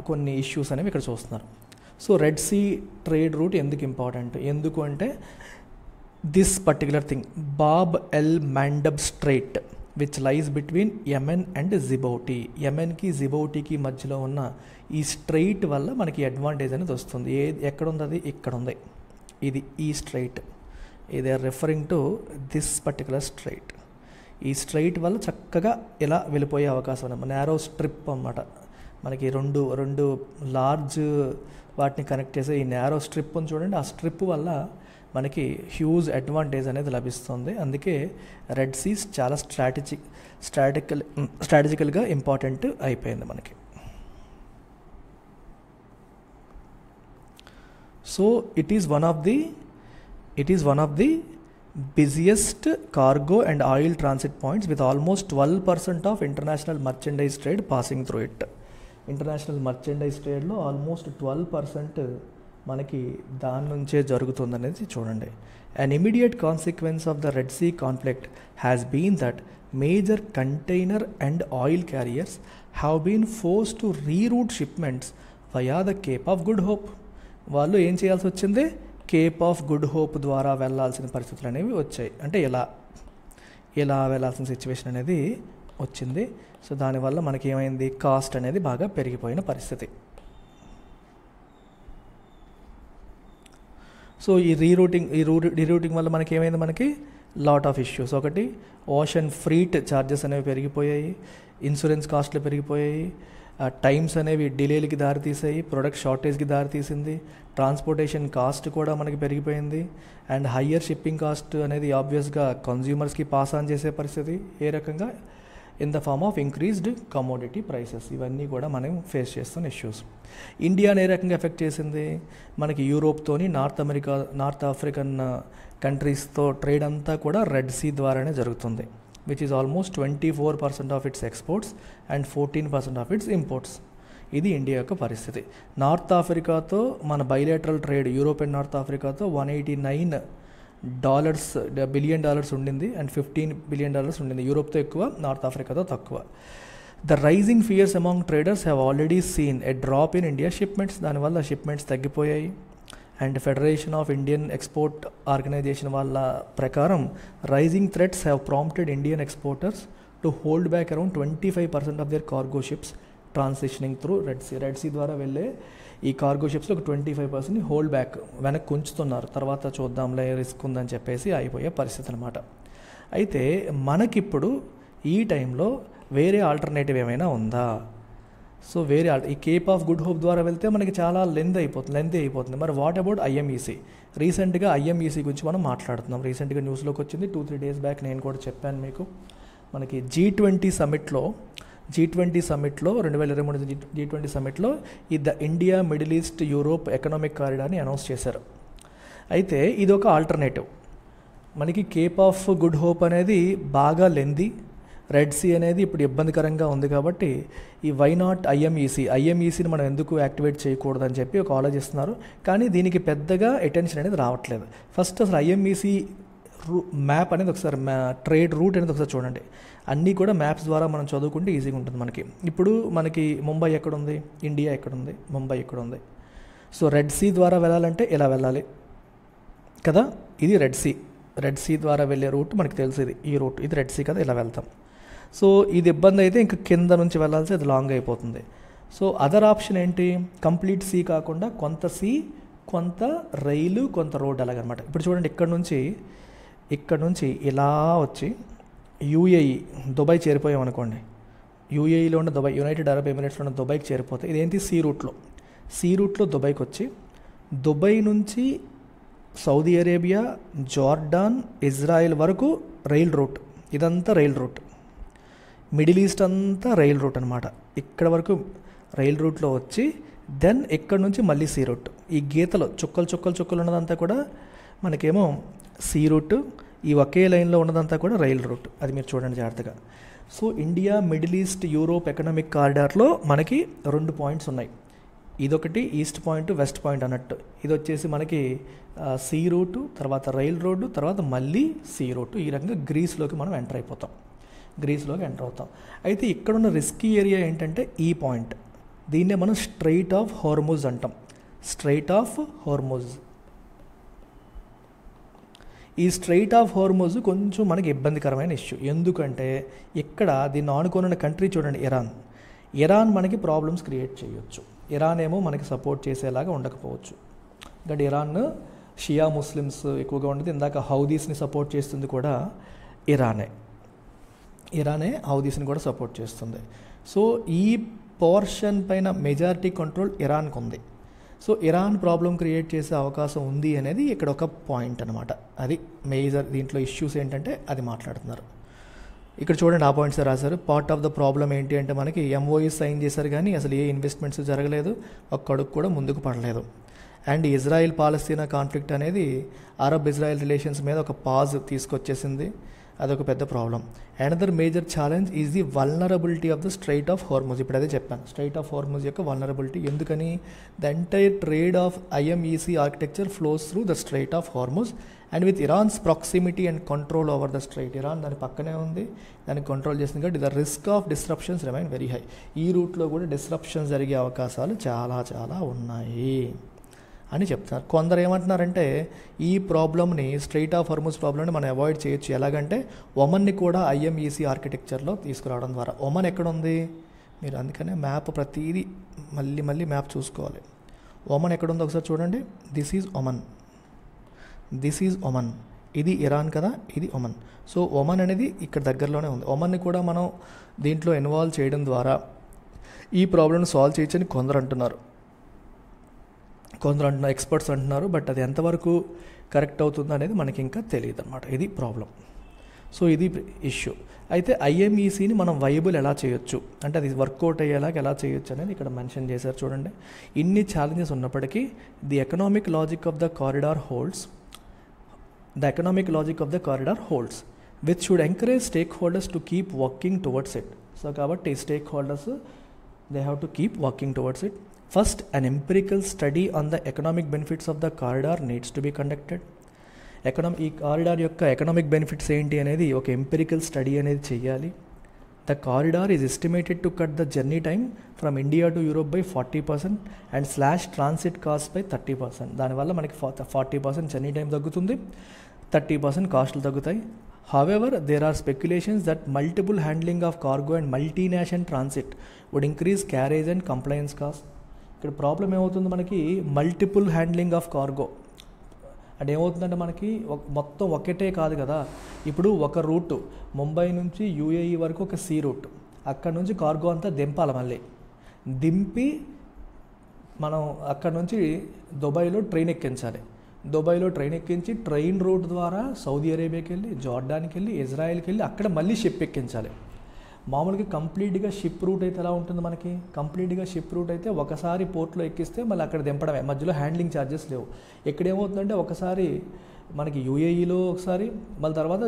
కొన్ని ఇష్యూస్ అనేవి ఇక్కడ చూస్తున్నారు. So Red Sea trade route ఎందుకు ఇంపార్టెంట్, ఎందుకు అంటే this particular thing, Bab el Mandeb strait which lies between Yemen and Djibouti. యెమెన్కి జిబౌటీకి మధ్యలో ఉన్న ఈ స్ట్రైట్ వల్ల మనకి అడ్వాంటేజ్ అనేది వస్తుంది. ఎక్కడ ఉంది అది? ఇక్కడ ఉంది. ఇది ఈ స్ట్రైట్, ఇది referring to this particular straight. ఈ స్ట్రైట్ వల్ల చక్కగా ఇలా వెళ్ళిపోయే అవకాశం ఉంది. నేరో స్ట్రిప్ అన్నమాట. మనకి రెండు లార్జ్ వాటిని కనెక్ట్ చేసే ఈ నేరో స్ట్రిప్ అని చూడండి. ఆ స్ట్రిప్ వల్ల మనకి హ్యూజ్ అడ్వాంటేజ్ అనేది లభిస్తుంది. అందుకే రెడ్ సీస్ చాలా స్ట్రాటజికల్గా ఇంపార్టెంట్ అయిపోయింది మనకి. So it is one of the busiest cargo and oil transit points with almost 12% of international merchandise trade passing through it. International merchandise ట్రేడ్లో ఆల్మోస్ట్ 12% మనకి దాని నుంచే జరుగుతుందనేది చూడండి. An immediate consequence of the Red Sea conflict has been that major container and oil carriers have been forced to reroute shipments via the Cape of Good Hope. వాళ్ళు ఏం చేయాల్సి వచ్చింది? కేప్ ఆఫ్ గుడ్ హోప్ ద్వారా వెళ్ళాల్సిన పరిస్థితులు అనేవి వచ్చాయి. అంటే ఇలా వెళ్ళాల్సిన సిచ్యువేషన్ అనేది వచ్చింది. సో దానివల్ల మనకి ఏమైంది? కాస్ట్ అనేది బాగా పెరిగిపోయిన పరిస్థితి. సో ఈ రీరూటింగ్ వల్ల మనకి ఏమైంది? మనకి లాట్ ఆఫ్ ఇష్యూస్. ఒకటి, ఓషన్ ఫ్రీట్ ఛార్జెస్ అనేవి పెరిగిపోయాయి, ఇన్సూరెన్స్ కాస్ట్లు పెరిగిపోయాయి, టైమ్స్ అనేవి డిలేలకి దారితీసాయి, ప్రొడక్ట్ షార్టేజ్కి దారితీసింది, ట్రాన్స్పోర్టేషన్ కాస్ట్ కూడా మనకి పెరిగిపోయింది, అండ్ హయ్యర్ షిప్పింగ్ కాస్ట్ అనేది ఆబ్వియస్గా కన్జ్యూమర్స్కి పాస్ ఆన్ చేసే పరిస్థితి. ఏ రకంగా? In the form of increased commodity prices. ఇవన్నీ కూడా మనం ఫేస్ చేస్తున్న ఇష్యూస్. ఇండియాని ఏ రకంగా ఎఫెక్ట్ చేసింది? మనకి యూరోప్తోని నార్త్ ఆఫ్రికన్ కంట్రీస్తో ట్రేడ్ అంతా కూడా రెడ్ సీ ద్వారానే జరుగుతుంది, which is almost 24% of its exports and 14% of its imports. ఇది ఇండియా యొక్క పరిస్థితి. నార్త్ ఆఫ్రికాతో మన bilateral trade Europe and north ఆఫ్రికాతో $189 బిలియన్ ఉండింది అండ్ $15 బిలియన్ ఉండింది. యూరోప్తో ఎక్కువ, నార్త్ ఆఫ్రికాతో తక్కువ. The rising fears among traders have already seen a drop in India shipments. దానివల్ల షిప్మెంట్స్ తగ్గిపోయాయి. And Federation of Indian Export Organisation వాళ్ళ ప్రకారం rising threats have prompted Indian exporters to hold back around 25% of their cargo ships transitioning through red see ద్వారా వెళ్ళే ఈ cargo షిప్స్లో ఒక 25% hold back, వెనక్కి ఉంచుతున్నారు. తర్వాత చూద్దాంలే, రిస్క్ ఉందని చెప్పేసి అయిపోయే పరిస్థితి అనమాట. అయితే మనకిప్పుడు ఈ టైంలో వేరే ఆల్టర్నేటివ్ ఏమైనా ఉందా? సో ఈ కేప్ ఆఫ్ గుడ్ హోప్ ద్వారా వెళ్తే మనకి చాలా లెంత్ అయిపోతుంది. మరి వాట్ అబౌట్ ఐఎంఈసీ? రీసెంట్గా ఐఎంఈసీ గురించి మనం మాట్లాడుతున్నాం. రీసెంట్గా న్యూస్లోకి వచ్చింది, 2-3 డేస్ బ్యాక్ నేను కూడా చెప్పాను మీకు. మనకి G20 సమిట్లో 2023 G20 సమిట్లో the India Middle East Europe economic కారిడార్ని అనౌన్స్ చేశారు. అయితే ఇది ఒక ఆల్టర్నేటివ్. మనకి కేప్ ఆఫ్ గుడ్ హోప్ అనేది బాగా లెంతీ, రెడ్ సీ అనేది ఇప్పుడు ఇబ్బందికరంగా ఉంది కాబట్టి ఈ వై నాట్ ఐఎంఈసీని మనం ఎందుకు యాక్టివేట్ చేయకూడదని చెప్పి ఒక ఆలోచిస్తున్నారు. కానీ దీనికి పెద్దగా అటెన్షన్ అనేది రావట్లేదు. ఫస్ట్ అసలు ఐఎంఈసీ మ్యాప్ అనేది ఒకసారి ట్రేడ్ రూట్ అనేది ఒకసారి చూడండి. అన్నీ కూడా మ్యాప్స్ ద్వారా మనం చదువుకుంటే ఈజీగా ఉంటుంది మనకి. ఇప్పుడు మనకి ముంబై ఎక్కడుంది, ఇండియా ఎక్కడుంది, ముంబై ఎక్కడుంది. సో రెడ్ సీ ద్వారా వెళ్ళాలంటే ఇలా వెళ్ళాలి కదా, ఇది రెడ్ సీ ద్వారా వెళ్ళే రూట్ మనకి తెలుసు. ఈ రూట్ ఇది రెడ్ సీ కదా, ఇలా వెళ్తాం. సో ఇది ఇబ్బంది అయితే ఇంకా కింద నుంచి వెళ్ళాల్సి అది లాంగ్ అయిపోతుంది. సో అదర్ ఆప్షన్ ఏంటి, కంప్లీట్ సీ కాకుండా కొంత సీ, కొంత రైలు, కొంత రోడ్ అలాగనమాట. ఇప్పుడు చూడండి, ఇక్కడ నుంచి ఇలా వచ్చి యూఏఈ దుబాయ్ చేరిపోయాం అనుకోండి. యూఏఈలో ఉన్న దుబాయ్, యునైటెడ్ అరబ్ ఎమిరేట్స్లో ఉన్న దుబాయ్కి చేరిపోతే ఇదేంటి సీ రూట్లో దుబాయ్కి వచ్చి, దుబాయ్ నుంచి సౌదీ అరేబియా, జార్డాన్, ఇజ్రాయెల్ వరకు రైల్ రూట్. ఇదంతా రైల్ రూట్. మిడిల్ ఈస్ట్ అంతా రైల్ రూట్ అనమాట. ఇక్కడ వరకు రైల్ రూట్లో వచ్చి దెన్ ఇక్కడ నుంచి మళ్ళీ సీ రూట్. ఈ గీతలు చుక్కలు ఉన్నదంతా కూడా మనకేమో సీ రూట్, ఈ ఒకే లైన్లో ఉన్నదంతా కూడా రైల్ రూట్. అది మీరు చూడండి జాగ్రత్తగా. సో India, Middle East, Europe economic కారిడార్లో మనకి 2 పాయింట్స్ ఉన్నాయి. ఇదొకటి ఈస్ట్ పాయింట్, వెస్ట్ పాయింట్ అన్నట్టు. ఇది వచ్చేసి మనకి సీ రూటు, తర్వాత రైల్ రోడ్డు, తర్వాత మళ్ళీ సీ రూటు. ఈ రకంగా గ్రీస్లోకి మనం ఎంటర్ అవుతాం. అయితే ఇక్కడున్న రిస్కీ ఏరియా ఏంటంటే ఈ పాయింట్. దీన్నే మనం స్ట్రైట్ ఆఫ్ హార్ముజ్ అంటాం. ఈ స్ట్రైట్ ఆఫ్ హార్ముజ్ కొంచెం మనకి ఇబ్బందికరమైన ఇష్యూ. ఎందుకంటే ఇక్కడ దీన్ని ఆనుకున్న కంట్రీ చూడండి, ఇరాన్ మనకి ప్రాబ్లమ్స్ క్రియేట్ చేయొచ్చు. ఇరాన్ ఏమో మనకి సపోర్ట్ చేసేలాగా ఉండకపోవచ్చు. ఎందుకంటే ఇరాన్ షియా ముస్లిమ్స్ ఎక్కువగా ఉండేది. ఇందాక హౌదీస్ని సపోర్ట్ చేస్తుంది కూడా ఇరానే హౌదీస్ని కూడా సపోర్ట్ చేస్తుంది. సో ఈ పోర్షన్ పైన మెజారిటీ కంట్రోల్ ఇరాన్కి ఉంది. సో ఇరాన్ ప్రాబ్లం క్రియేట్ చేసే అవకాశం ఉంది అనేది ఇక్కడ ఒక పాయింట్ అనమాట. అది మేజర్ దీంట్లో ఇష్యూస్ ఏంటంటే అది మాట్లాడుతున్నారు. ఇక్కడ చూడండి, ఆ పాయింట్స్ రాశారు. పార్ట్ ఆఫ్ ద ప్రాబ్లం ఏంటి అంటే మనకి ఎంఓఈ సైన్ చేశారు కానీ అసలు ఏ ఇన్వెస్ట్మెంట్స్ జరగలేదు, ఒక్క అడుగు కూడా ముందుకు పడలేదు. అండ్ ఇజ్రాయిల్ పాలస్తీనా కాన్ఫ్లిక్ట్ అనేది అరబ్ ఇజ్రాయిల్ రిలేషన్స్ మీద ఒక పాజ్ తీసుకొచ్చేసింది. అదొక పెద్ద problem. Another major challenge is the vulnerability of the strait of Hormuz. ఇప్పుడు అదే చెప్పాను, స్ట్రైట్ ఆఫ్ హార్ముజ్ యొక్క వల్నరబిలిటీ. ఎందుకని, the entire trade of IMEC architecture flows through the strait of Hormuz and with Iran's proximity and control over the strait. Iran దాని పక్కనే ఉంది, దాన్ని control చేస్తుంది కాబట్టి the risk of disruptions remain very high. ఈ రూట్లో కూడా డిస్రప్షన్స్ జరిగే అవకాశాలు చాలా చాలా ఉన్నాయి అని చెప్తున్నారు. కొందరు ఏమంటున్నారంటే ఈ ప్రాబ్లమ్ని, స్ట్రైట్ ఆఫ్ హార్ముజ్ ప్రాబ్లమ్ని మనం అవాయిడ్ చేయొచ్చు. ఎలాగంటే ఒమన్ని కూడా ఐఎంఈసీ ఆర్కిటెక్చర్లో తీసుకురావడం ద్వారా. ఒమన్ ఎక్కడ ఉంది మీరు, అందుకనే మ్యాప్ ప్రతిదీ మళ్ళీ మ్యాప్ చూసుకోవాలి. ఒమన్ ఎక్కడ ఉందో ఒకసారి చూడండి. This is Oman. ఇది ఇరాన్ కదా, ఇది ఒమన్. సో ఒమన్ అనేది ఇక్కడ దగ్గరలోనే ఉంది. ఒమన్ని కూడా మనం దీంట్లో ఇన్వాల్వ్ చేయడం ద్వారా ఈ ప్రాబ్లమ్ని సాల్వ్ చేయొచ్చని కొందరు అంటున్నారు, ఎక్స్పర్ట్స్ అంటున్నారు. బట్ అది ఎంతవరకు కరెక్ట్ అవుతుంది అనేది మనకి ఇంకా తెలియదు అనమాట. ఇది ప్రాబ్లం. సో ఇది ఇష్యూ. అయితే ఐఎంఈసీని మనం వైబుల్ ఎలా చేయొచ్చు అంటే అది వర్కౌట్ అయ్యేలాగా ఎలా చేయొచ్చు అనేది ఇక్కడ మెన్షన్ చేశారు. చూడండి, ఇన్ని ఛాలెంజెస్ ఉన్నప్పటికీ the economic logic of the corridor holds which should encourage stakeholders to keep working towards it. So కాబట్టి stakeholders they have to keep working towards it. First, an empirical study on the economic benefits of the corridor needs to be conducted. ఈ corridor యొక్క economic benefits ఏంటి అనేది ఒక empirical study అనేది చేయాలి. The corridor is estimated to cut the journey time from India to Europe by 40% and slash transit cost by 30%. దానివల్ల మనకి 40% journey time తగ్గుతుంది, 30% కాస్టులు తగ్గుతాయి. However, there are speculations that multiple handling of cargo and multinational transit would increase carriage and compliance costs. ఇక్కడ problem ఏమవుతుంది, మనకి multiple handling of cargo అంటే ఏమవుతుందంటే మనకి మొత్తం ఒకటే కాదు కదా. ఇప్పుడు ఒక రూట్ ముంబై నుంచి యూఏఈ వరకు ఒక సీ రూట్, అక్కడ నుంచి కార్గో అంతా దింపాలి. మళ్ళీ దింపి మనం అక్కడ నుంచి దుబాయ్లో ట్రైన్ ఎక్కించాలి. దుబాయ్లో ట్రైన్ ఎక్కించి ట్రైన్ రూట్ ద్వారా సౌదీ అరేబియాకి వెళ్ళి, జార్డాన్కి వెళ్ళి, ఇజ్రాయెల్కి వెళ్ళి అక్కడ మళ్ళీ షిప్ ఎక్కించాలి. మామూలుగా కంప్లీట్గా షిప్ రూట్ అయితే ఎలా ఉంటుంది మనకి, కంప్లీట్గా షిప్ రూట్ అయితే ఒకసారి పోర్ట్లో ఎక్కిస్తే మళ్ళీ అక్కడ దింపడమే, మధ్యలో హ్యాండ్లింగ్ ఛార్జెస్ లేవు. ఇక్కడ ఏమవుతుందంటే ఒకసారి మనకి యూఏఈలో ఒకసారి, మళ్ళీ తర్వాత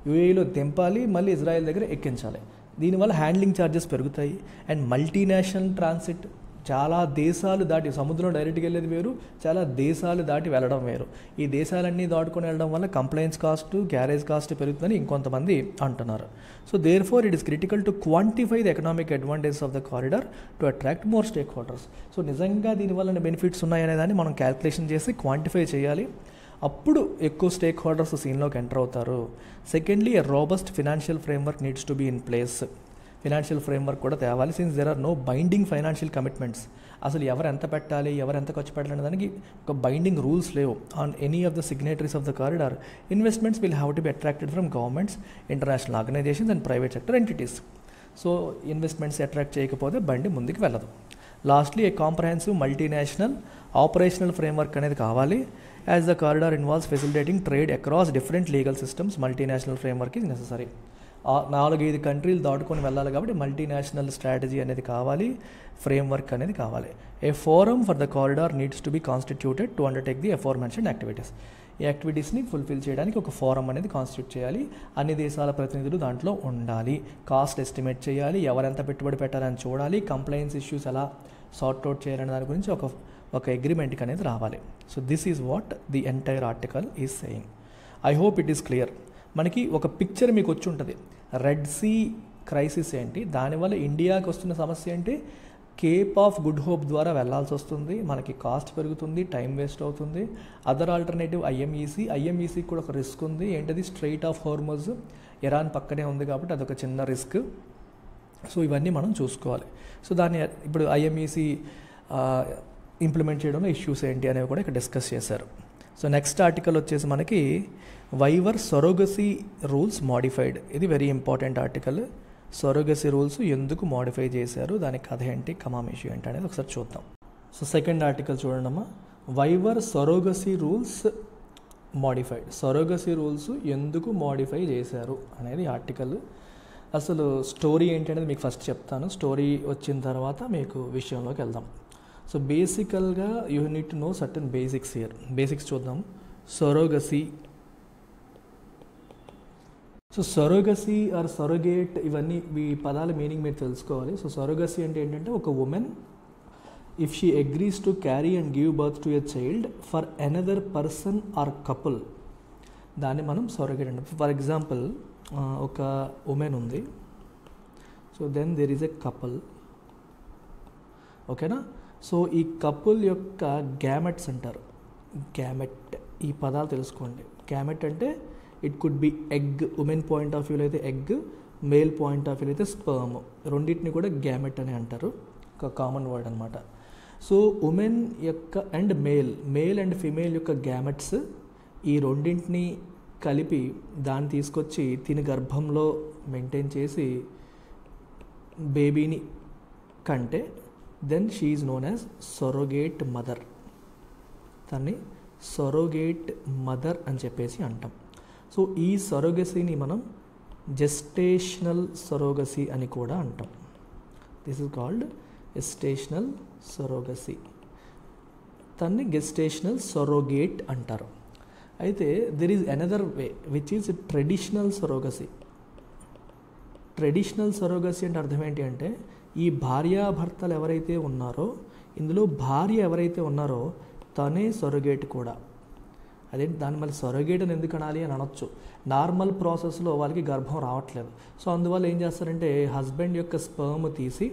యూఏఈలో దింపాలి, మళ్ళీ ఇజ్రాయెల్ దగ్గర ఎక్కించాలి. దీనివల్ల హ్యాండ్లింగ్ ఛార్జెస్ పెరుగుతాయి. అండ్ మల్టీనేషనల్ ట్రాన్సిట్, చాలా దేశాలు దాటి, సముద్రం డైరెక్ట్గా వెళ్ళేది వేరు, చాలా దేశాలు దాటి వెళ్ళడం వేరు. ఈ దేశాలన్నీ దాటుకొని వెళ్ళడం వల్ల కంప్లైన్స్ కాస్ట్, క్యారేజ్ కాస్ట్ పెరుగుతుందని ఇంకొంతమంది అంటున్నారు. So therefore it is critical to quantify the economic advantages of the corridor to attract more stakeholders. సో నిజంగా దీనివల్ల బెనిఫిట్స్ ఉన్నాయనే దాన్ని మనం క్యాల్కులేషన్ చేసి క్వాంటిఫై చేయాలి. అప్పుడు ఎక్కువ స్టేక్ హోల్డర్స్ సీన్లోకి ఎంటర్ అవుతారు. Secondly, a robust financial framework needs to be in place. Financial framework కూడా తేవాలి. Since there are no binding financial commitments. అసలు ఎవరు ఎంత పెట్టాలి, ఎవరు ఎంత ఖర్చు పెట్టాలనే దానికి ఒక బైండింగ్ రూల్స్ లేవు. On any of the signatories of the corridor, investments will have to be attracted from governments, international organisations and private sector entities. So investments attract చేయకపోతే బండి ముందుకు వెళ్ళదు. Lastly, a comprehensive multinational operational framework అనేది కావాలి. As the corridor involves facilitating trade across different legal systems, multinational framework is necessary. 4-5 కంట్రీలు దాటుకొని వెళ్ళాలి కాబట్టి మల్టీనేషనల్ స్ట్రాటజీ అనేది కావాలి, ఫ్రేమ్వర్క్ అనేది కావాలి. A forum for the corridor needs to be constituted to undertake the aforementioned activities. ఈ యాక్టివిటీస్ని ఫుల్ఫిల్ చేయడానికి ఒక ఫోరం అనేది కాన్స్టిట్యూట్ చేయాలి. అన్ని దేశాల ప్రతినిధులు దాంట్లో ఉండాలి. కాస్ట్ ఎస్టిమేట్ చేయాలి, ఎవరెంత పెట్టుబడి పెట్టాలని చూడాలి, కంప్లైన్స్ ఇష్యూస్ ఎలా సార్ట్ అవుట్ చేయాలనే దాని గురించి ఒక అగ్రిమెంట్కి అనేది రావాలి. So this is what the entire article is saying. I hope it is clear. మనకి ఒక పిక్చర్ మీకు వచ్చి ఉంటుంది. రెడ్ సీ క్రైసిస్ ఏంటి, దానివల్ల ఇండియాకి వస్తున్న సమస్య ఏంటి, కేప్ ఆఫ్ గుడ్ హోప్ ద్వారా వెళ్లాల్సి వస్తుంది, మనకి కాస్ట్ పెరుగుతుంది, టైం వేస్ట్ అవుతుంది. అదర్ ఆల్టర్నేటివ్ ఐఎంఈసీకి కూడా ఒక రిస్క్ ఉంది. ఏంటది, స్ట్రెయిట్ ఆఫ్ హోర్ముజ్, ఇరాన్ పక్కనే ఉంది కాబట్టి అదొక చిన్న రిస్క్. సో ఇవన్నీ మనం చూసుకోవాలి. సో దాన్ని ఇప్పుడు ఐఎంఈసీ ఇంప్లిమెంట్ చేయడంలో ఇష్యూస్ ఏంటి అనేవి కూడా ఇక్కడ డిస్కస్ చేశారు. సో నెక్స్ట్ ఆర్టికల్ వచ్చేసి మనకి వైవర్ సొరోగసీ రూల్స్ మోడిఫైడ్. ఇది వెరీ ఇంపార్టెంట్ ఆర్టికల్. సొరోగసీ రూల్స్ ఎందుకు మోడిఫై చేశారు, దాని కథ ఏంటి, కమామ్ ఇష్యూ ఏంటి అనేది ఒకసారి చూద్దాం. సో సెకండ్ ఆర్టికల్ చూడండి అమ్మా. Why were surrogacy rules modified. Surrogacy rules ఎందుకు మోడిఫై చేశారు అనేది ఆర్టికల్. అసలు స్టోరీ ఏంటి అనేది మీకు ఫస్ట్ చెప్తాను. స్టోరీ వచ్చిన తర్వాత మీకు విషయంలోకి వెళ్దాం. సో బేసికల్గా you need to know certain basics here. Basics చూద్దాం. సొరోగసీ. సో సొరోగసీ ఆర్ సొరోగేట్, ఇవన్నీ ఈ పదాల మీనింగ్ మీరు తెలుసుకోవాలి. సో సొరోగసీ అంటే ఏంటంటే, ఒక women if she agrees to carry and give birth to a child for another person or couple, దాన్ని మనం సొరోగేట్ అంటే. ఫర్ ఎగ్జాంపుల్, ఒక ఉమెన్ ఉంది, so then there is a couple, ఓకేనా. సో ఈ కపుల్ యొక్క గ్యామెట్స్ అంటారు. గ్యామెట్, ఈ పదాలు తెలుసుకోండి. గ్యామెట్ అంటే it could be egg, women point of వ్యూలో అయితే ఎగ్, మేల్ పాయింట్ ఆఫ్ వ్యూలో అయితే స్పర్మ్. రెండింటిని కూడా గ్యామెట్ అని అంటారు, ఒక కామన్ వర్డ్ అనమాట. సో ఉమెన్ యొక్క అండ్ మేల్ అండ్ ఫిమేల్ యొక్క గ్యామెట్స్, ఈ రెండింటిని కలిపి దాన్ని తీసుకొచ్చి తిని గర్భంలో మెయింటైన్ చేసి బేబీని కంటే then she is known as surrogate mother. దాన్ని సొరోగేట్ మదర్ అని చెప్పేసి అంటాం. సో ఈ సొరోగసీని మనం జెస్టేషనల్ సొరోగసీ అని కూడా అంటాం. This is called gestational surrogacy. దాన్ని గెస్టేషనల్ సొరోగేట్ అంటారు. అయితే there is another way which is traditional surrogacy. Traditional surrogacy అంటే అర్థం ఏంటి అంటే, ఈ భార్యాభర్తలు ఎవరైతే ఉన్నారో, ఇందులో భార్య ఎవరైతే ఉన్నారో తనే సొరోగేట్ కూడా. అదేంటి, దాన్ని మళ్ళీ సొరోగేట్ అని ఎందుకు అనాలి అని అనొచ్చు. నార్మల్ ప్రాసెస్లో వాళ్ళకి గర్భం రావట్లేదు. సో అందువల్ల ఏం చేస్తారంటే, హస్బెండ్ యొక్క స్పర్మ్ తీసి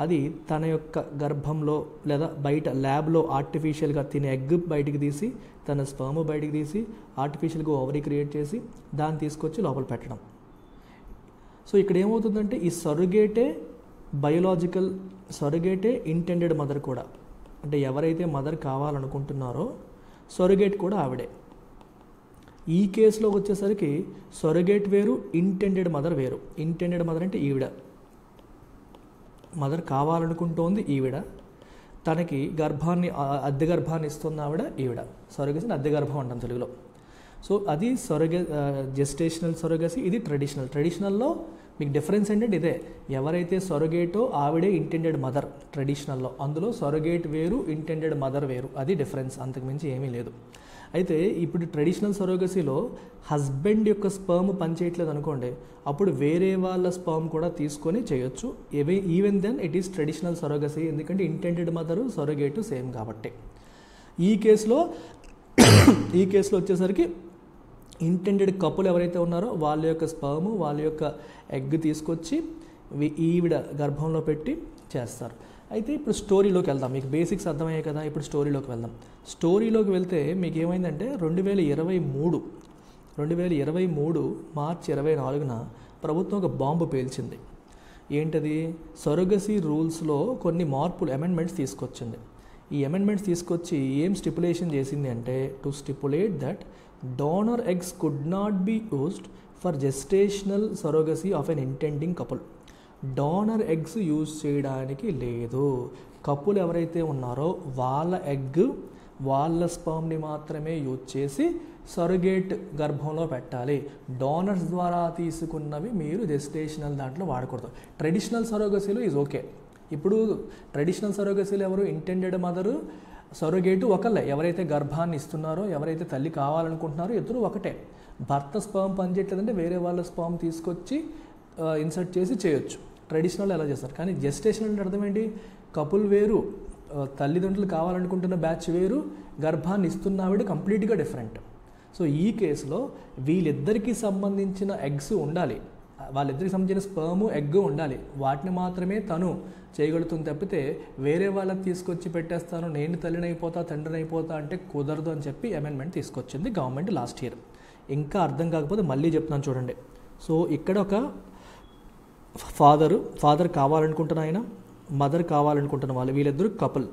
అది తన యొక్క గర్భంలో లేదా బయట ల్యాబ్లో ఆర్టిఫిషియల్గా తినే ఎగ్ బయటికి తీసి, తన స్పర్మ్ బయటికి తీసి ఆర్టిఫిషియల్గా ఓవరీ క్రియేట్ చేసి దాన్ని తీసుకొచ్చి లోపల పెట్టడం. సో ఇక్కడ ఏమవుతుందంటే, ఈ సొరోగేటే బయోలాజికల్, సొరోగేటే ఇంటెండెడ్ మదర్ కూడా. అంటే ఎవరైతే మదర్ కావాలనుకుంటున్నారో సొరోగేట్ కూడా ఆవిడే. ఈ కేసులో వచ్చేసరికి సొరోగేట్ వేరు, ఇంటెండెడ్ మదర్ వేరు. ఇంటెండెడ్ మదర్ అంటే ఈవిడ, మదర్ కావాలనుకుంటోంది ఈవిడ, తనకి గర్భాన్ని, అద్దె గర్భాన్ని ఇస్తున్న ఆవిడ ఈవిడ. సొరోగసీని అద్దె గర్భం అంటాం తెలుగులో. సో అది జెస్టేషనల్ సొరోగసీ, ఇది ట్రెడిషనల్లో మీకు డిఫరెన్స్ ఏంటంటే ఇదే, ఎవరైతే సొరోగేటో ఆవిడే ఇంటెండెడ్ మదర్ ట్రెడిషనల్లో. అందులో సొరోగేట్ వేరు, ఇంటెండెడ్ మదర్ వేరు, అది డిఫరెన్స్, అంతకుమించి ఏమీ లేదు. అయితే ఇప్పుడు ట్రెడిషనల్ సరోగసీలో హస్బెండ్ యొక్క స్పర్మ్ పనిచేయట్లేదు అనుకోండి, అప్పుడు వేరే వాళ్ళ స్పర్మ్ కూడా తీసుకొని చేయొచ్చు. Even then it is traditional surrogacy, ఎందుకంటే ఇంటెండెడ్ మదరు సరోగేటు సేమ్ కాబట్టి. ఈ కేసులో వచ్చేసరికి ఇంటెండెడ్ కపుల్ ఎవరైతే ఉన్నారో వాళ్ళ యొక్క స్పర్మ్, వాళ్ళ యొక్క ఎగ్ తీసుకొచ్చి ఈవిడ గర్భంలో పెట్టి చేస్తారు. అయితే ఇప్పుడు స్టోరీలోకి వెళ్దాం. మీకు బేసిక్స్ అర్థమయ్యాయి కదా, ఇప్పుడు స్టోరీలోకి వెళ్దాం. స్టోరీలోకి వెళ్తే మీకు ఏమైందంటే 2023 మార్చి 24న ప్రభుత్వం ఒక బాంబు పేల్చింది. ఏంటది? సరోగసీ రూల్స్లో కొన్ని మార్పులు, అమెండ్మెంట్స్ తీసుకొచ్చింది. ఈ అమెండ్మెంట్స్ తీసుకొచ్చి ఏం స్టిపులేషన్ చేసింది అంటే, to stipulate that donor eggs could not be used for gestational surrogacy of an intending couple. Donor eggs use చేయడానికి లేదు. కపుల్ ఎవరైతే ఉన్నారో వాళ్ళ ఎగ్, వాళ్ళ స్పర్మ్ని మాత్రమే యూజ్ చేసి సరోగేట్ గర్భంలో పెట్టాలి. డోనర్స్ ద్వారా తీసుకున్నవి మీరు జెస్టేషనల్ దాంట్లో వాడకూడదు. ట్రెడిషనల్ సరోగసీలో ఈజ్ ఓకే. ఇప్పుడు ట్రెడిషనల్ సరోగసీలు ఎవరు? ఇంటెండెడ్ మదరు, సరోగేటు ఒకళ్ళే. ఎవరైతే గర్భాన్ని ఇస్తున్నారో, ఎవరైతే తల్లి కావాలనుకుంటున్నారో ఇద్దరు ఒకటే. భర్త స్పర్మ్ పనిచేయట్లేదంటే వేరే వాళ్ళ స్పర్మ్ తీసుకొచ్చి ఇన్సర్ట్ చేసి చేయొచ్చు. ట్రెడిషనల్ ఎలా చేస్తారు. కానీ జెస్టేషన్ అంటే అర్థం ఏంటి? కపుల్ వేరు, తల్లిదండ్రులు కావాలనుకుంటున్న బ్యాచ్ వేరు, గర్భాన్ని ఇస్తున్నావిడ కంప్లీట్గా డిఫరెంట్. సో ఈ కేసులో వీళ్ళిద్దరికీ సంబంధించిన ఎగ్స్ ఉండాలి, వాళ్ళిద్దరికి సంబంధించిన స్పర్మ్, ఎగ్ ఉండాలి. వాటిని మాత్రమే తను చేయగలుగుతుంది తప్పితే వేరే వాళ్ళకి తీసుకొచ్చి పెట్టేస్తాను, నేను తల్లినైపోతా తండ్రినైపోతా అంటే కుదరదు అని చెప్పి అమెండ్మెంట్ తీసుకొచ్చింది గవర్నమెంట్ లాస్ట్ ఇయర్. ఇంకా అర్థం కాకపోతే మళ్ళీ చెప్తున్నాను చూడండి. సో ఇక్కడ ఒక ఫాదర్ కావాలనుకుంటున్న ఆయన, మదర్ కావాలనుకుంటున్న వాళ్ళు, వీళ్ళిద్దరు కపుల్.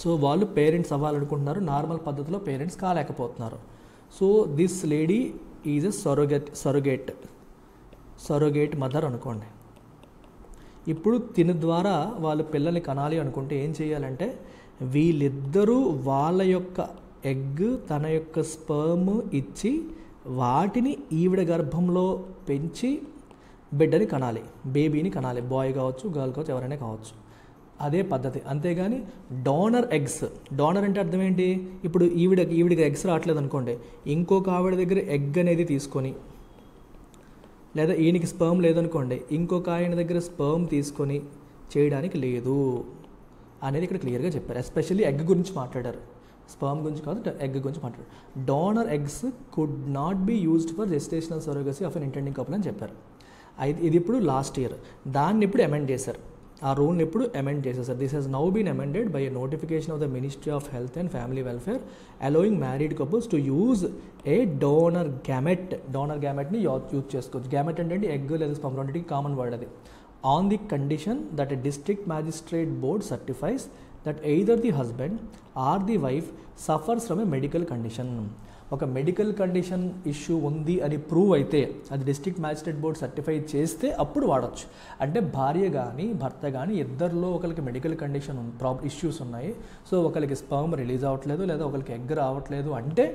సో వాళ్ళు పేరెంట్స్ అవ్వాలనుకుంటున్నారు, నార్మల్ పద్ధతిలో పేరెంట్స్ కాలేకపోతున్నారు. So this lady is a surrogate mother అనుకోండి. ఇప్పుడు తిని ద్వారా వాళ్ళు పిల్లల్ని కనాలి అనుకుంటే ఏం చేయాలంటే, వీళ్ళిద్దరూ వాళ్ళ యొక్క ఎగ్, తన యొక్క స్పర్మ్ ఇచ్చి వాటిని ఈవిడ గర్భంలో పెంచి బిడ్డని కనాలి, బేబీని కనాలి. బాయ్ కావచ్చు, గర్ల్ కావచ్చు, ఎవరైనా కావచ్చు. అదే పద్ధతి. అంతేగాని డోనర్ ఎగ్స్, డోనర్ అంటే అర్థం ఏంటి? ఇప్పుడు ఈవిడికి ఎగ్స్ రావట్లేదు అనుకోండి, ఇంకొక ఆవిడ దగ్గర ఎగ్ అనేది తీసుకొని, లేదా ఈయనకి స్పర్మ్ లేదనుకోండి, ఇంకొక ఆయన దగ్గర స్పర్మ్ తీసుకొని చేయడానికి లేదు అనేది ఇక్కడ క్లియర్గా చెప్పారు. ఎస్పెషల్లీ ఎగ్ గురించి మాట్లాడారు, స్పర్మ్ గురించి కాదు, ఎగ్ గురించి మాట్లాడారు. Donor eggs could not be used for gestational surrogacy of an intending couple అని చెప్పారు. ఇది ఇప్పుడు లాస్ట్ ఇయర్. దాన్ని ఇప్పుడు అమెండ్ చేశారు, ఆ రూల్ని ఇప్పుడు అమెండ్ చేసేసారు. This has now been amended by a notification of the ministry of health and family welfare allowing married couples to use a donor గ్యామెట్ని యూజ్ చేసుకోవచ్చు. గ్యామెట్ అంటే ఎగ్ లేదా స్పర్మ్, రెండింటికి కామన్ వర్డ్ అది. On the condition that a district magistrate board certifies that either the husband or the wife suffers from a medical condition. ఒక medical condition issue ఉంది అని prove అయితే, అది డిస్ట్రిక్ట్ మ్యాజిస్ట్రేట్ బోర్డ్ సర్టిఫై చేస్తే అప్పుడు వాడచ్చు. అంటే భార్య కానీ భర్త కానీ ఇద్దరిలో ఒకరికి మెడికల్ కండిషన్ ఇష్యూస్ ఉన్నాయి, సో ఒకరికి స్పర్మ్ రిలీజ్ అవ్వట్లేదు లేదా ఒకరికి ఎగ్ రావట్లేదు అంటే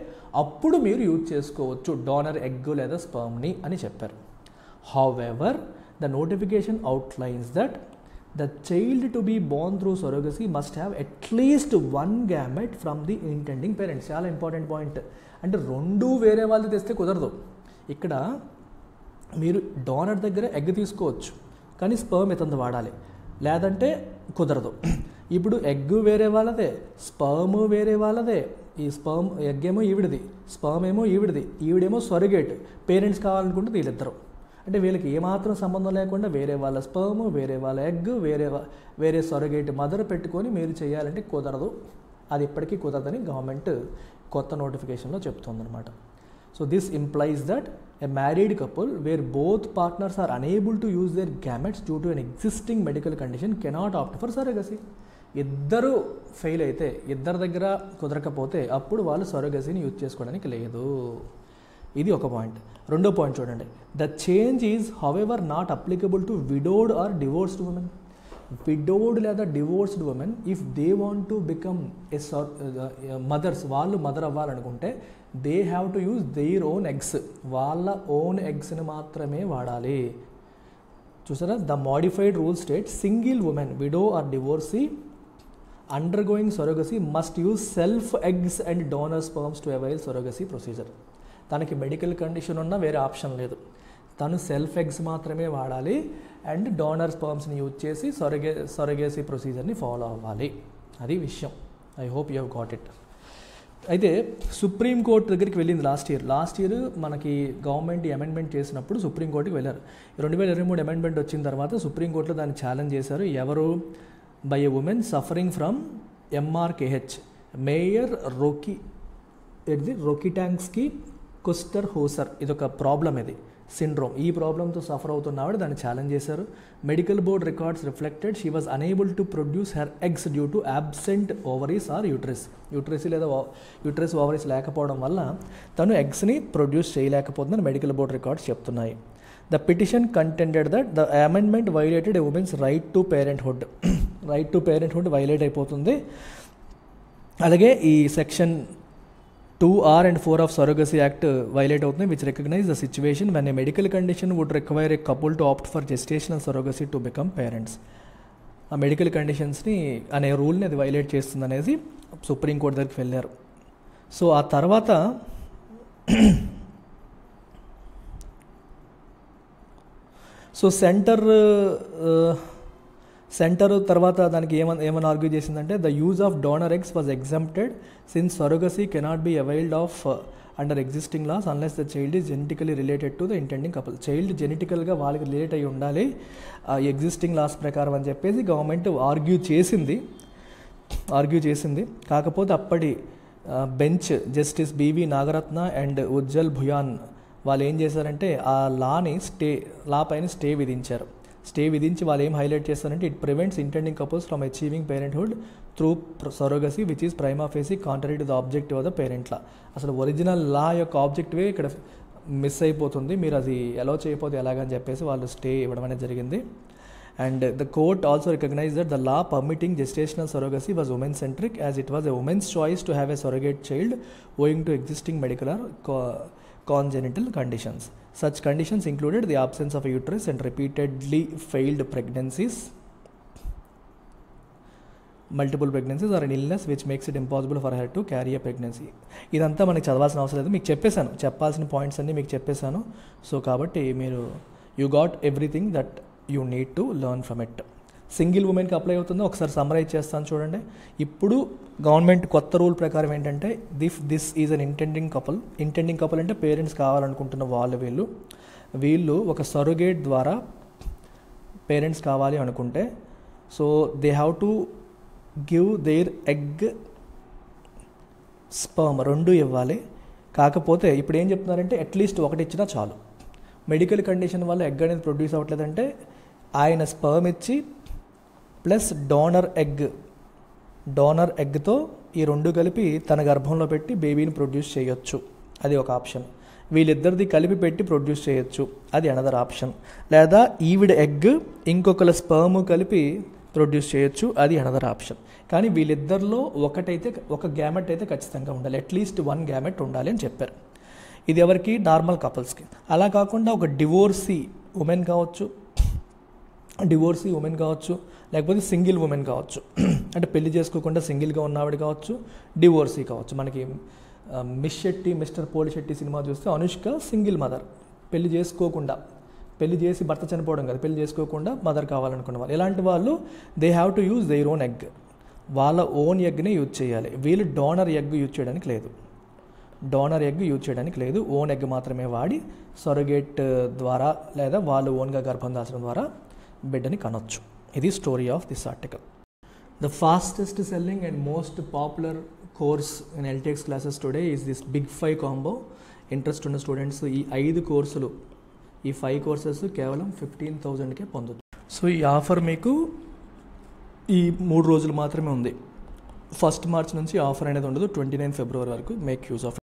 అప్పుడు మీరు యూజ్ చేసుకోవచ్చు డోనర్ ఎగ్ లేదా స్పర్మ్ని అని చెప్పారు. However the notification outlines that the child to be born through surrogacy must have at least one gamete from the intending parents. చాలా ఇంపార్టెంట్ పాయింట్. అంటే రెండు వేరే వాళ్ళు తెస్తే కుదరదు. ఇక్కడ మీరు డోనర్ దగ్గర ఎగ్ తీసుకోవచ్చు కానీ స్పర్మ్ ఇతను వాడాలి, లేదంటే కుదరదు. ఇప్పుడు ఎగ్ వేరే వాళ్ళదే, స్పర్మ్ వేరే వాళ్ళదే. ఈ స్పర్మ్ ఎగ్ ఏమో ఈవిడిది, స్పర్మ్ ఏమో ఈవిడిది, ఈవిడేమో సరోగేట్. పేరెంట్స్ కావాలనుకుంటే వీళ్ళిద్దరు. అంటే వీళ్ళకి ఏమాత్రం సంబంధం లేకుండా వేరే వాళ్ళ స్పర్మ్, వేరే వాళ్ళ ఎగ్, వేరే సరోగేట్ మదర్ పెట్టుకొని మీరు చేయాలంటే కుదరదు. అది ఇప్పటికీ కుదరదని గవర్నమెంట్ కొత్త నోటిఫికేషన్లో చెప్తుందన్నమాట. So this implies that a married couple where both partners are unable to use their gametes due to an existing medical condition cannot opt for surrogacy. ఇద్దరు ఫెయిల్ అయితే, ఇద్దరి దగ్గర కుదరకపోతే అప్పుడు వాళ్ళు సరోగసీని యూజ్ చేసుకోవడానికి లేదు. ఇది ఒక పాయింట్. రెండో పాయింట్ చూడండి. The change is however not applicable to widowed or divorced women. Widowed లేదా divorced women if they want to become mothers, వాళ్ళు మదర్ అవ్వాలనుకుంటే they have to use their own eggs, వాళ్ళ ఓన్ ఎగ్స్ని మాత్రమే వాడాలి. చూసారా, the modified rule state single women widow or divorcee undergoing surrogacy must use self eggs and donor sperms to avail surrogacy procedure. తనకి medical condition ఉన్నా వేరే option లేదు, తను సెల్ఫ్ ఎగ్స్ మాత్రమే వాడాలి అండ్ డోనర్ స్పర్మ్స్ని యూజ్ చేసి సొరగసీ ప్రొసీజర్ని ఫాలో అవ్వాలి. అది విషయం. I hope you have got it. అయితే సుప్రీంకోర్టు దగ్గరికి వెళ్ళింది లాస్ట్ ఇయర్ మనకి గవర్నమెంట్ అమెండ్మెంట్ చేసినప్పుడు సుప్రీంకోర్టుకి వెళ్ళారు. 2023 అమెండ్మెంట్ వచ్చిన తర్వాత సుప్రీంకోర్టులో దాన్ని ఛాలెంజ్ చేశారు. ఎవరు? By a woman suffering from MRKH, Mayer Rokitansky Kuster Hauser. ఇదొక ప్రాబ్లం, ఇది సిండ్రోమ్. ఈ ప్రాబ్లంతో సఫర్ అవుతున్న ఆవిడ దాన్ని ఛాలెంజ్ చేశారు. Medical board records reflected she was unable to produce her eggs due to absent ovaries or uterus లేదా uterus ovaries లేకపోవడం వల్ల తను ఎగ్స్ని ప్రొడ్యూస్ చేయలేకపోతుందని మెడికల్ బోర్డ్ రికార్డ్స్ చెప్తున్నాయి. The petition contended that the amendment violated a women's right to parenthood violate అయిపోతుంది. అలాగే ఈ section 2R and 4 of Surrogacy Act violate అవుతుంది, which recognize the situation when a medical condition would require a couple to opt for gestational surrogacy to become parents. ఆ medical కండిషన్స్ని అనే రూల్ని అది violate చేస్తుంది అనేది supreme court దగ్గరికి వెళ్ళారు. సో ఆ తర్వాత సెంటర్ తర్వాత దానికి ఏమని ఆర్గ్యూ చేసిందంటే the use of donor eggs was exempted since surrogacy cannot be availed of under existing laws unless the child is genetically related to the intending couple. Child జెనెటికల్గా వాళ్ళకి రిలేట్ అయి ఉండాలి ఎగ్జిస్టింగ్ లాస్ ప్రకారం అని చెప్పేసి government argue చేసింది. కాకపోతే అప్పటి bench Justice BV Nagarathna and Ujjal Bhuyan వాళ్ళు ఏం చేశారంటే ఆ లా పైన స్టే విధించి వాళ్ళు ఏం హైలైట్ చేస్తారంటే it prevents intending couples from achieving parenthood through surrogacy which is prima facie contrary to the objective of the parent law. అసలు ఒరిజినల్ లా యొక్క ఆబ్జెక్టివే ఇక్కడ మిస్ అయిపోతుంది, మీరు అది ఎలా చేయకపోతే ఎలాగని చెప్పేసి వాళ్ళు స్టే ఇవ్వడం అనేది జరిగింది. And the court also recognise that the law permitting gestational surrogacy was women centric as it was a women's choice to have a surrogate child owing to existing medical or congenital conditions. Such conditions included the absence of a uterus and repeatedly failed pregnancies, multiple pregnancies or an illness which makes it impossible for her to carry a pregnancy. ఇదంతా మనకి చదవాల్సిన అవసరం లేదు, మీకు చెప్పాల్సిన points అన్నీ మీకు చెప్పేశాను. సో కాబట్టి మీరు you got everything that you need to learn from it. Single ఉమెన్కి అప్లై అవుతుందో ఒకసారి సమ్మరైజ్ చేస్తాను చూడండి. ఇప్పుడు గవర్నమెంట్ కొత్త రూల్ ప్రకారం ఏంటంటే this is an intending couple అంటే పేరెంట్స్ కావాలనుకుంటున్న వీళ్ళు ఒక సొరగేట్ ద్వారా పేరెంట్స్ కావాలి అనుకుంటే so they have to give there egg sperm రెండు ఇవ్వాలి. కాకపోతే ఇప్పుడు ఏం చెప్తున్నారంటే అట్లీస్ట్ ఒకటి ఇచ్చినా చాలు. మెడికల్ కండిషన్ వల్ల ఎగ్ అనేది ప్రొడ్యూస్ అవ్వట్లేదంటే ఆయన స్పర్మ్ ఇచ్చి ప్లస్ డోనర్ ఎగ్తో ఈ రెండు కలిపి తన గర్భంలో పెట్టి బేబీని ప్రొడ్యూస్ చేయొచ్చు, అది ఒక ఆప్షన్. వీళ్ళిద్దరిది కలిపి పెట్టి ప్రొడ్యూస్ చేయొచ్చు, అది అనదర్ ఆప్షన్. లేదా ఈవిడ ఎగ్ ఇంకొకళ్ళ స్పర్మ్ కలిపి ప్రొడ్యూస్ చేయొచ్చు, అది అనదర్ ఆప్షన్. కానీ వీళ్ళిద్దరిలో ఒక గ్యామెట్ అయితే ఖచ్చితంగా ఉండాలి, అట్లీస్ట్ 1 గ్యామెట్ ఉండాలి అని చెప్పారు. ఇది ఎవరికి? నార్మల్ కపుల్స్కి. అలా కాకుండా ఒక డివోర్సీ ఉమెన్ కావచ్చు లేకపోతే సింగిల్ ఉమెన్ కావచ్చు, అంటే పెళ్లి చేసుకోకుండా సింగిల్గా ఉన్నవాడు కావచ్చు, డివోర్సీ కావచ్చు. మనకి మిస్టర్ పోలిశెట్టి సినిమా చూస్తే అనుష్క సింగిల్ మదర్, పెళ్లి చేసి భర్త చనిపోవడం కాదు, పెళ్లి చేసుకోకుండా మదర్ కావాలనుకున్న వాళ్ళు. ఇలాంటి వాళ్ళు they have to use their own egg, వాళ్ళ ఓన్ ఎగ్ని యూజ్ చేయాలి. వీళ్ళు డోనర్ ఎగ్ యూజ్ చేయడానికి లేదు, ఓన్ ఎగ్ మాత్రమే వాడి సొరగేట్ ద్వారా లేదా వాళ్ళు ఓన్గా గర్భం దాల్చడం ద్వారా బిడ్డని కనొచ్చు. ఇది story of this article. The fastest selling and most popular course in LTX classes today is this big 5 combo. Interest ఉన్న స్టూడెంట్స్ ఈ 5 కోర్సెస్ కేవలం 15,000కే పొందొచ్చు. సో ఈ ఆఫర్ మీకు ఈ 3 రోజులు మాత్రమే ఉంది. 1 మార్చ్ నుంచి ఆఫర్ అనేది ఉండదు, 29 ఫిబ్రవరి వరకు. Make use of